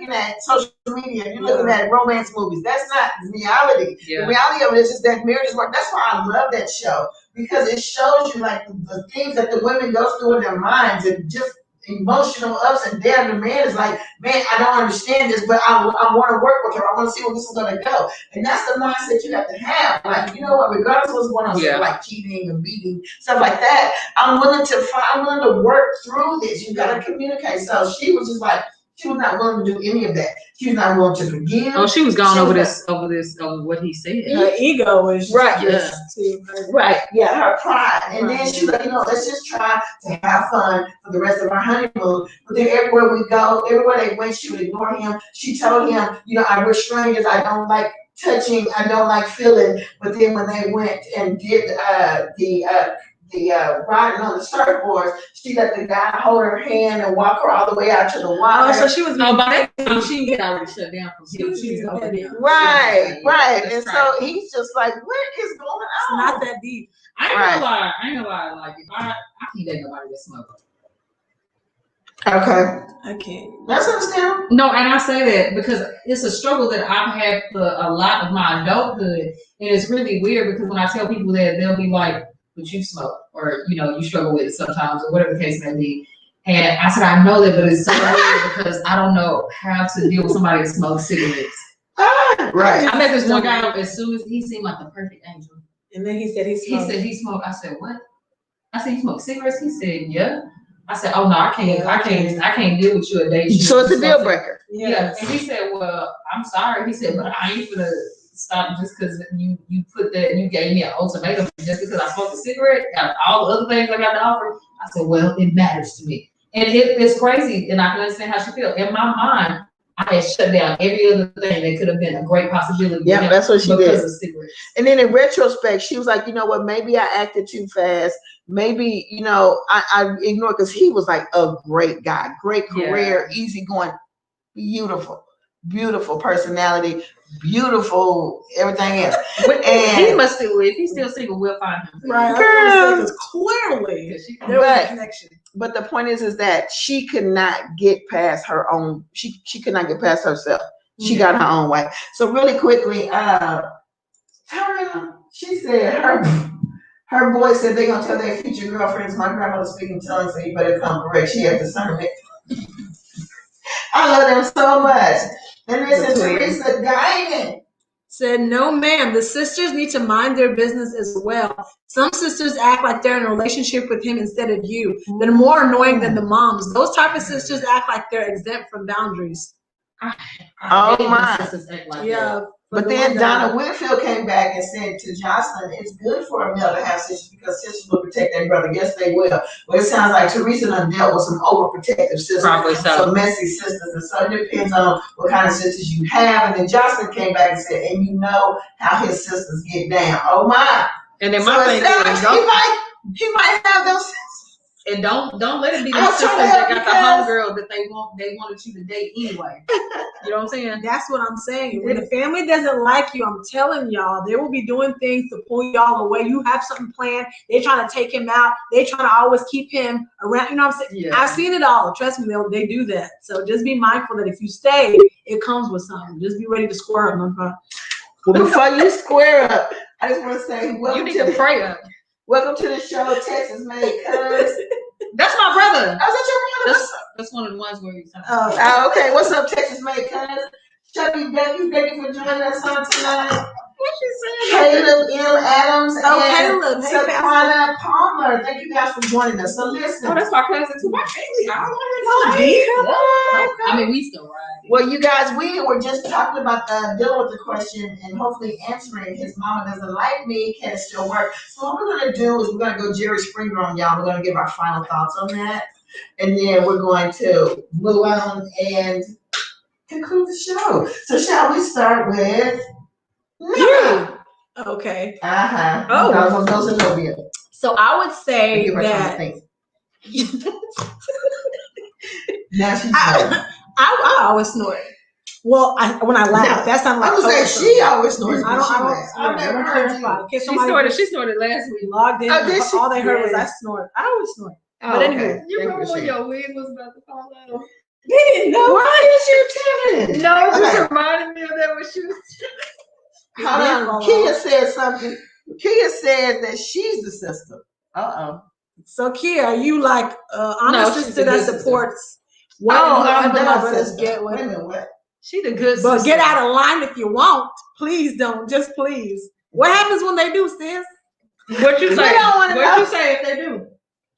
at social media, you're looking at romance movies. That's not reality. Yeah. The reality of it is just that marriage is work. That's why I love that show, because it shows you like the things that the women go through in their minds and just emotional ups and downs. The man is like, man, I don't understand this, but I want to work with her. I want to see where this is going to go. And that's the mindset you have to have. Like, you know what, regardless of what's going on, Yeah. like cheating and beating, stuff like that, I'm willing to work through this. You got to communicate. So she was just like, she was not willing to do any of that. She was not willing to forgive. Oh, she was gone She over was over what he said. Her ego was Right. just too. Right, yeah, her pride. And then Right. she's like, you know, let's just try to have fun for the rest of our honeymoon. But then everywhere we go, everywhere they went, she would ignore him. She told him, you know, we're strangers, I don't like touching, I don't like feeling. But then when they went and did the riding on the surfboards, she let the guy hold her hand and walk her all the way out to the water. Oh, so she was. No, by that time she had already shut down from him. She was over there. Right. That's And right. so he's just like, what is going It's on? not that deep. I ain't gonna lie. Like if I can't date nobody that smoke. Okay. I can't. That's understandable. No, and I say that because it's a struggle that I've had for a lot of my adulthood, and it's really weird because when I tell people that, they'll be like, "But you smoke," or you know, you struggle with it sometimes, or whatever the case may be. And I said, I know that, but it's so weird because I don't know how to deal with somebody that smokes cigarettes. Right. I met this one guy as soon as he seemed like the perfect angel. And then he said he He smoked. said he smoked. I said, what? I said, you smoke cigarettes? He said, yeah. I said, oh no, I can't deal with you a day. So it's a deal breaker. Yeah. And he said, well, I'm sorry. He said, but I ain't gonna stop just because you put that, you gave me an ultimatum just because I smoked a cigarette. Out of all the other things I got to offer. I said, well, it matters to me. And it's crazy, and I can understand how she feels. In my mind, I had shut down every other thing that could have been a great possibility. Yeah, that's what she did. Because of cigarettes. And then in retrospect, she was like, you know what, maybe I acted too fast. Maybe, you know, I ignored, because he was like a great guy, great career, easygoing, beautiful personality, beautiful everything else. And he must still, if he's still single, we'll find him. Right. Girl. Because clearly Because there was But- a connection. But the point is that she could not get past her own, she could not get past herself. She got her own way. So really quickly, she said her boys said they're gonna tell their future girlfriends, my grandmother's speaking tongues, so you better come correct. She had discernment. I love them so much. And this is Teresa Guiding. Said, no, ma'am. The sisters need to mind their business as well. Some sisters act like they're in a relationship with him instead of you. They're more annoying than the moms. Those type of sisters act like they're exempt from boundaries. Oh, my. Yeah. But then Donna Whitfield came back and said to Jocelyn, it's good for a male to have sisters because sisters will protect their brother. Yes, they will. But it sounds like Teresa done dealt with some overprotective sisters, Probably so. some messy sisters. And so it depends on what kind of sisters you have. And then Jocelyn came back and said, and you know how his sisters get down. Oh, my. And then So my it thing sounds is, like he might have those sisters. and don't let it be the I'm sisters trying to that help got the you homegirl that they wanted you to date anyway. You know what I'm saying? That's what I'm saying. When the family doesn't like you, I'm telling y'all, they will be doing things to pull y'all away. You have something planned. They're trying to take him out. They're trying to always keep him around. You know what I'm saying? Yeah. I've seen it all. Trust me, they do that. So just be mindful that if you stay, it comes with something. Just be ready to square up, my brother. Well, before you square up, I just want to say You welcome need to to pray up. the show, Texas Made Cuz. That's my brother. Oh, is that your brother? That's one of the ones where you Oh, okay. What's up, Texas Made Cuz? Chubby Becky, thank you for joining us on tonight. What she said? Caleb M. Adams Oh, and Caleb. Hey, Pastor. Taquana Palmer. Thank you guys for joining us. So listen. Oh, that's my cousin too. My family. I Oh, don't dear. know. I mean, we still ride. Well, you guys, we were just talking about dealing with the question and hopefully answering. His mama doesn't like me. Can it still work? So what we're gonna do is we're gonna go Jerry Springer on y'all. We're gonna give our final thoughts on that, and then we're going to move on and conclude the show. So shall we start with You. Okay. Oh, those are Novia. So I would say Give her time to that think. Now she's I always snort. Well, when I laugh, that sounds like I was like, she always snorts. I don't snort. I've never heard you. clarify. In case She somebody snorted last week. logged in. Oh, did she? All they heard was I snort. I always snort. Oh, But anyway, okay. You Thank remember when for your wig was about to fall out? they didn't know. Why is you telling it? No, it Okay. just reminded me of that when she was. Hold on. Kia said something. Kia said that she's the sister. So Kia, are you like I'm No, the she's sister the that good sister. supports Oh, whatever my that brothers sister. get Wait with. a minute, what? She the good But sister. get out of line if you won't. Please don't. Just please. What happens when they do, sis? What you We say? don't wanna What know. you say if they do?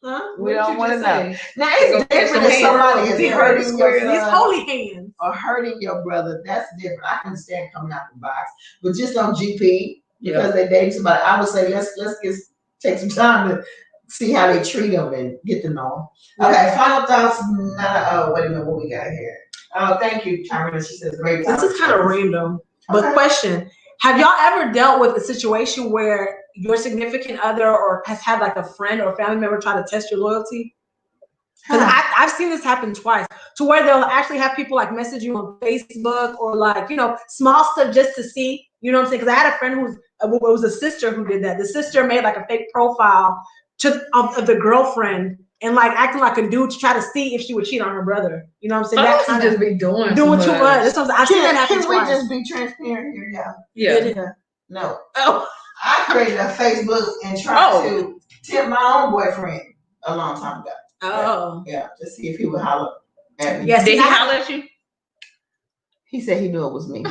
Huh? We What don't you want to just know. say? Now They go it's catch different some if somebody hands. is These hurting your These son holy hands. or hurting your brother. That's different. I can understand coming out the box, but just on GP because they dating somebody, I would say let's take some time to see how they treat them and get to know them. Okay, final thoughts. Oh, wait a minute, what we got here? Oh, thank you, Tamara. She says great. This is kind of random. But Okay. question, have y'all ever dealt with a situation where your significant other or has had like a friend or family member try to test your loyalty? Because I've seen this happen twice, to where they'll actually have people like message you on Facebook or like, small stuff just to see, you know what I'm saying? Because I had a friend it was a sister who did that. The sister made like a fake profile of the girlfriend and like acting like a dude to try to see if she would cheat on her brother. You know what I'm saying? That kind just be doing too much. much. That's what I've seen that happen Can we twice. just be transparent here, y'all? Yeah. No. Oh. I created a Facebook and tried to tempt my own boyfriend a long time ago. Oh. Yeah, to see if he would holler at me. Yes. Did he holler at you? He said he knew it was me.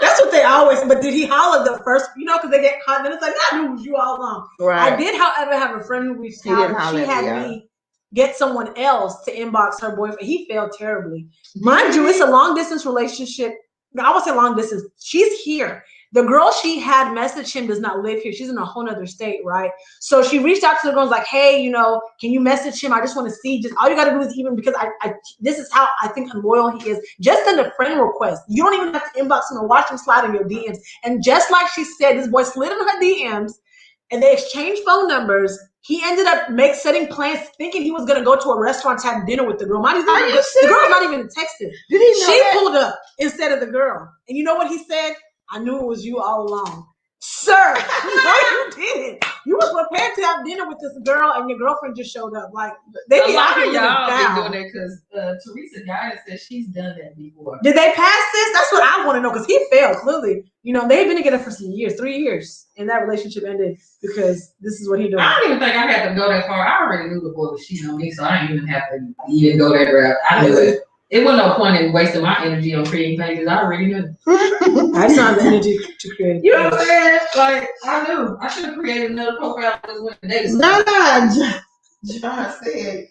That's what they always. But did he holler the first? Because they get caught. Then it's like I knew it was you all along. Right. I did, however, have a friend who reached He out. didn't And holler she at had me, me get someone else to inbox her boyfriend. He failed terribly. Mind you, it's a long distance relationship. I won't say long distance. She's here. The girl she had messaged him does not live here. She's in a whole other state, right? So she reached out to the girl and was like, hey, can you message him? I just want to see. Just all you got to do is even because this is how I think unloyal he is. Just send a friend request. You don't even have to inbox him and watch him slide in your DMs. And just like she said, this boy slid in her DMs and they exchanged phone numbers. He ended up setting plans, thinking he was gonna go to a restaurant to have dinner with the girl. The girl's not even texted. Did he know she that? pulled up instead of the girl. And you know what he said? I knew it was you all along. Sir, no, you didn't. You were prepared to have dinner with this girl and your girlfriend just showed up. Like, they A be lot out here of y'all down. be doing that because Teresa Gaia says she's done that before. Did they pass this? That's what I want to know because he failed, clearly. They've been together for some years, 3 years, and that relationship ended because this is what he doing. I don't even think I had to go that far. I already knew the boy was cheating on me, so I didn't even have to even go that route. I knew it. It wasn't no point in wasting my energy on creating pages. I already knew. I just don't have the energy to create. You know what I'm saying? Like, I knew. I should have created another profile and just went to date. John said,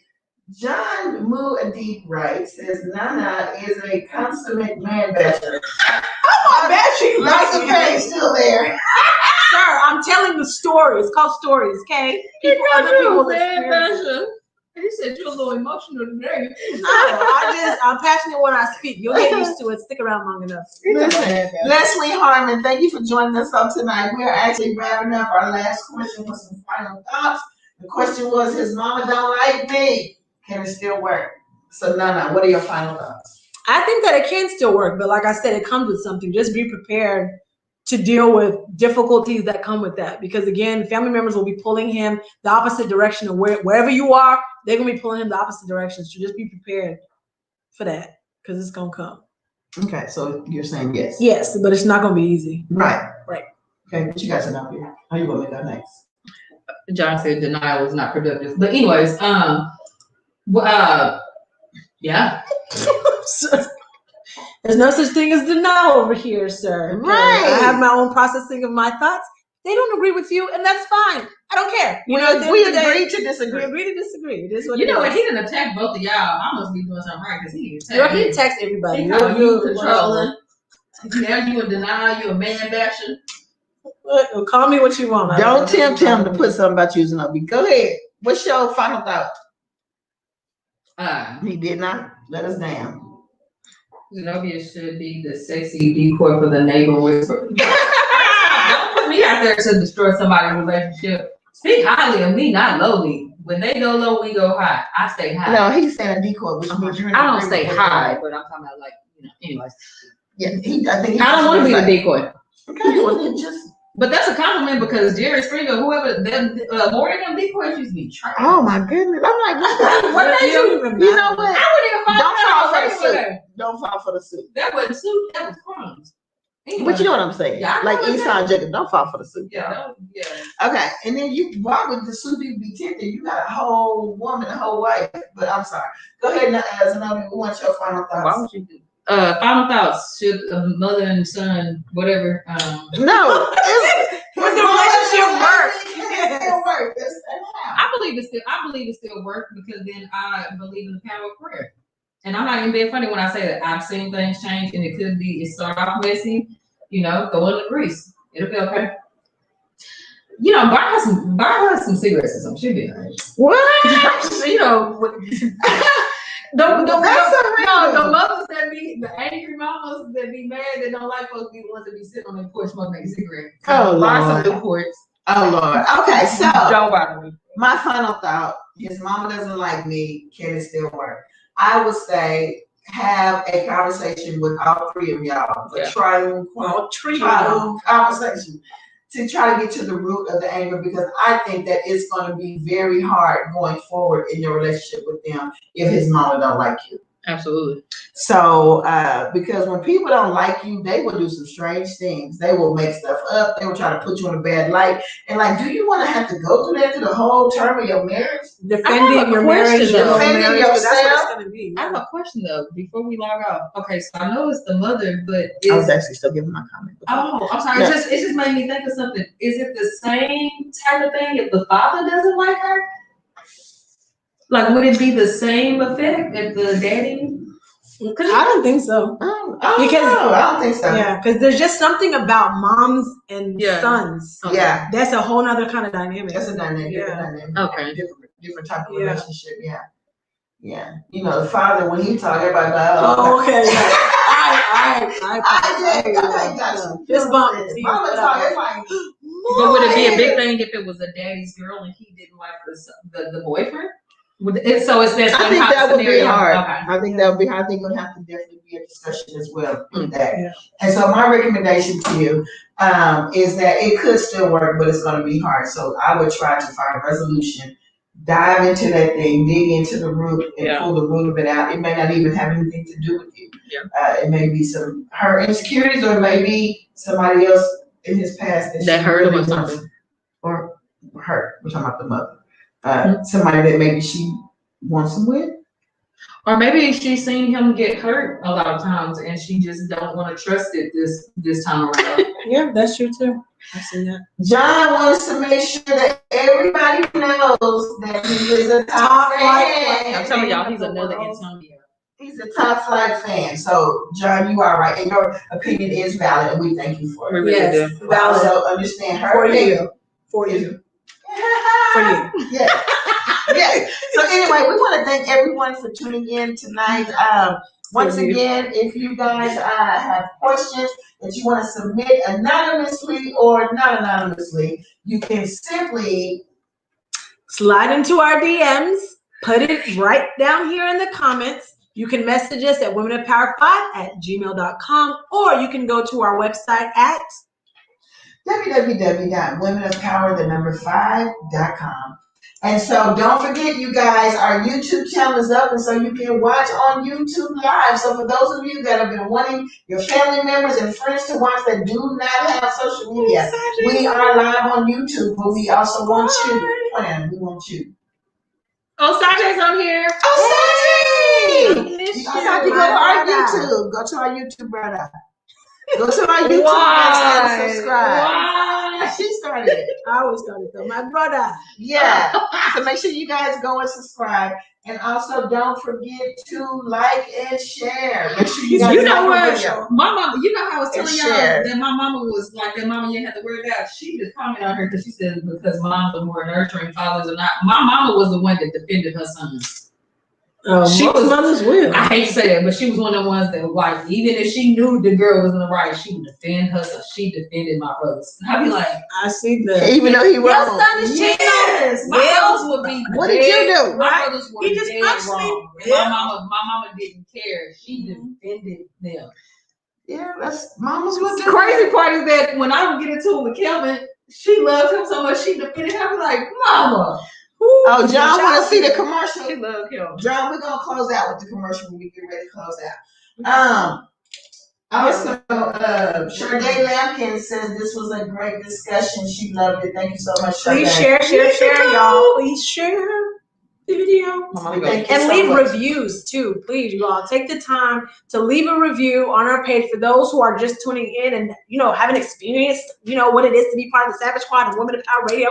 John Moo Adib writes, says, Nana is a consummate man basher. Oh, bad she Lots of page still there. Sir, I'm telling the story. It's called stories, okay? Other people's experiences. He said you're a little emotional today. I'm passionate when I speak. You'll get used to it. Stick around long enough. Listen, Leslie Harmon, thank you for joining us up tonight. We're actually wrapping up. Our last question was some final thoughts. The question was, his mama don't like me. Can it still work? So, Nana, what are your final thoughts? I think that it can still work, but like I said, it comes with something. Just be prepared to deal with difficulties that come with that. Because again, family members will be pulling him the opposite direction of wherever you are, they're going to be pulling him the opposite direction. So just be prepared for that because it's going to come. Okay, so you're saying yes. Yes, but it's not going to be easy. Right. Right. Okay, what you guys are up here? How you going to make that next? John said denial is not productive. But anyways, yeah. There's no such thing as denial over here, sir. Okay? Right. I have my own processing of my thoughts. They don't agree with you, and that's fine. I don't care. You know, at the end We of the day, agree to we disagree. agree to disagree. It is what You it know what? is. He didn't attack both of y'all. I must be doing something right because he Girl, attacked he me. text everybody. He called you Whatever. controlling. Now you in denial. You a man basher. Well, call me what you want. Don't tempt him to put something about using up. Go ahead. What's your final thought? He did not let us down. Zenobia should be the sexy decoy for the neighbor whisperer. Don't put me out there to destroy somebody's relationship. Speak highly of me, not lowly. When they go low, we go high. I stay high. No, he's saying a decoy, which means you're in I don't agreement stay with high, him. but I'm talking about like, anyways. Yeah, I think I don't want to be the decoy. Okay, well then just. But that's a compliment because Jerry Springer, whoever, them, more of them decoys used to be trash. Oh my goodness! I'm like, What made you? You know what? I wouldn't even Don't fall for the regular suit. day. Don't fall for the suit. That wasn't soup, that was crumbs. Anyway. But you know what I'm saying? Yeah, I know Like what you're Esau and Jacob, don't fall for the suit. Yeah, yeah. Okay, and then why would the suit even be tempted? You got a whole woman, a whole wife. But I'm sorry. Go ahead now, Zenobia. What's your final thoughts? Why would you do? Final thoughts. Should a mother and son, whatever. No. Would the relationship work? It still work. I believe it still works because then I believe in the power of prayer. And I'm not even being funny when I say that I've seen things change and it started off messy, go in the grease. It'll be okay. Buy her some cigarettes or something. She'll be all right. What? The mothers that be the angry mamas that be mad that don't like folks be the ones that be sitting on their porch smoking a cigarette. Oh, buy Lord. some Newports. Oh Lord. Okay, so Don't bother me. my final thought: his mama doesn't like me. Can it still work? I would say have a conversation with all three of y'all. Yeah. Trial conversation to try to get to the root of the anger, because I think that it's going to be very hard going forward in your relationship with them if his mama don't like you. Absolutely. So, because when people don't like you, they will do some strange things. They will make stuff up. They will try to put you in a bad light. And like, do you want to have to go through that through the whole term of your marriage? Defending your marriage, defending yourself. That's what it's gonna be. I have a question though before we log off. Okay, so I know it's the mother, but I was actually still giving my comment. Oh, I'm sorry. No. It just made me think of something. Is it the same type of thing if the father doesn't like her? Like, would it be the same effect if the daddy? I don't think so. I don't think so. Yeah, because there's just something about moms and Yeah. sons. Okay. Yeah, That's a whole nother kind of dynamic. that's a dynamic. Yeah. Different dynamic. Okay. Different type of Yeah. relationship. Yeah. Yeah. The father, when he talk, everybody like, Oh, okay. I got you. Fist bump. Mama talk, it's like, But would it be a big thing if it was a daddy's girl and he didn't like the boyfriend? So it's that I think that would be scenario. hard. Okay. I think that would be hard. I think it would have to definitely be a discussion as well with that. Yeah. And so my recommendation to you is that it could still work, but it's going to be hard. So I would try to find a resolution, dive into that thing, dig into the root, and pull the root of it out. It may not even have anything to do with you. Yeah. It may be her insecurities, or it may be somebody else in his past That hurt him or wants, something. or hurt. We're talking about the mother. Somebody that maybe she wants him with. Or maybe she's seen him get hurt a lot of times and she just don't want to trust it this time around. Yeah, that's true too. I've seen that. John wants to make sure that everybody knows that he is a top fan. I'm telling y'all, he's another Antonio. He's a top flight fan. So, John, you are right. And your opinion is valid, and we thank you for it. Yes, But valid. also understand her For opinion. you. For you. For you. Yeah. Yeah. So anyway, we want to thank everyone for tuning in tonight. Once again, if you guys have questions that you want to submit anonymously or not anonymously, you can simply Slide into our DMs, put it right down here in the comments. You can message us at womenofpower5@gmail.com, or you can go to our website at www.womenofpower5.com. And so don't forget, you guys, our YouTube channel is up, and so you can watch on YouTube Live. So for those of you that have been wanting your family members and friends to watch that do not have social media, we are live on YouTube, but we also want you. We want you. Oh, Saje's on here. Oh, Sajay! You guys have to go to our YouTube. Go to our YouTube, brother. Go to our YouTube and subscribe. Why? She started it. I always started though. My brother. Yeah. So make sure you guys go and subscribe. And also don't forget to like and share. Make sure you guys You know like the what? video. My mama, you know how I was telling y'all share. that my mama was like that mama you didn't have to worry about. She just commented on her because she said because moms are more nurturing, fathers are not. My mama was the one that defended her sons. Mothers will. I hate to say that, but she was one of the ones that, like, even if she knew the girl was in the right, she would defend her. So she defended my brothers. I'd be like, I see that. Even though he was your wrong. son is cheating on us. My brothers would be. What did you do? My brothers were He just dead punched me. wrong. And Yeah. my mama didn't care. She defended them. Yeah, that's mamas would The do. crazy part is that when I would get into it with Kelvin, she loved him so much she defended him. I was like, Mama. Oh, John want to see the commercial. She loved him. John, we're gonna close out with the commercial when we get ready to close out. Also, Sharday Lampkin says this was a great discussion. She loved it. Thank you so much, Sharday. Please share, y'all. Please share the video. Thank you And so leave much. reviews too, please, you all. Take the time to leave a review on our page for those who are just tuning in and haven't experienced what it is to be part of the Savage Squad and Women of Power Radio.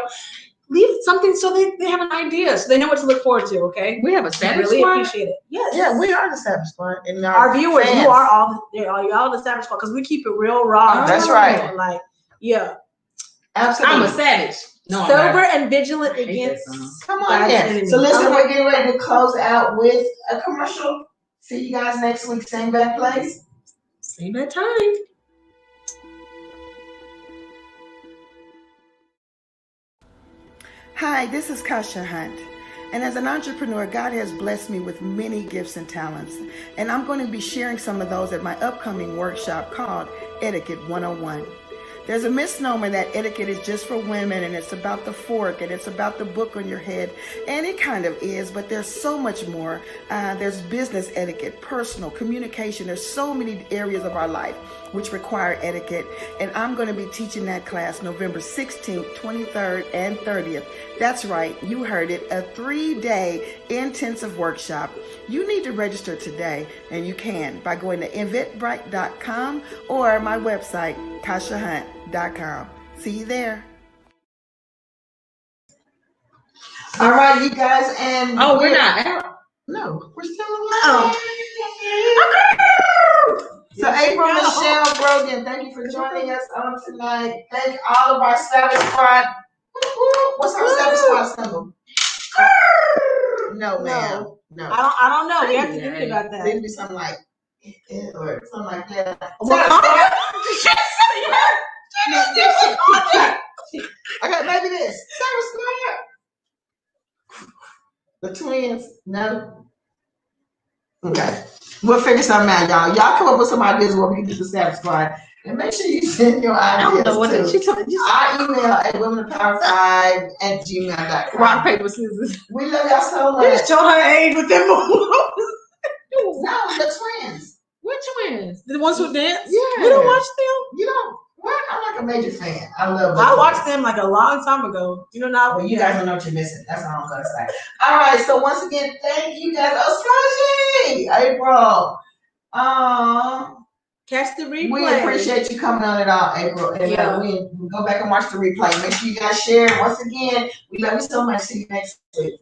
Leave something so they have an idea, so they know what to look forward to. Okay, We have a Savage really Squad? appreciate it. Yes, Yeah, we are the Savage Squad. And our viewers, fans. you are y'all the Savage Squad because we keep it real raw. That's right. Like, yeah, Absolutely. I'm a savage. No, sober and vigilant I hate that against. song. Come on God's in. enemies. So listen, Okay. we're getting ready to close out with a commercial. See you guys next week, same bad place. Same bad time. Hi, this is Kasha Hunt. And as an entrepreneur, God has blessed me with many gifts and talents. And I'm going to be sharing some of those at my upcoming workshop called Etiquette 101. There's a misnomer that etiquette is just for women and it's about the fork and it's about the book on your head. And it kind of is, but there's so much more. There's business etiquette, personal, communication. There's so many areas of our life which require etiquette. And I'm going to be teaching that class November 16th, 23rd, and 30th. That's right, you heard it, a 3-day intensive workshop. You need to register today, and you can by going to eventbrite.com or my website, kashahunt.com. See you there. All right, you guys, and Oh, we're not out. No, we're still alive. So April Michelle Brogan, thank you for joining us on tonight. Thank all of our Savage Squad. What's our Savage Squad symbol? No, ma'am. No. I don't know. We have to think about that. It'd be something like or something like that. Okay, maybe this. Savage Squad. The twins. No. Okay. We'll figure something out, y'all. Y'all come up with some ideas what we can do to Savage Squad. And make sure you send your ideas. I don't know what too. she told me. Our email at womenofpower5@gmail.com. Rock, paper, scissors. We love y'all so You much. just told her age with them. No, the twins. Which twins? The ones who dance? Yeah. You don't watch them? You know what? I'm like a major fan. I love I them. watched them like a long time ago. You know now? Well, you guys don't know what you're missing. That's all I'm gonna say. All right. So once again, thank you guys. Oh, Slushy, April. Catch the replay. We appreciate you coming on it all, April. And Yeah. we go back and watch the replay. Make sure you guys share. Once again, we love you so much. See you next week.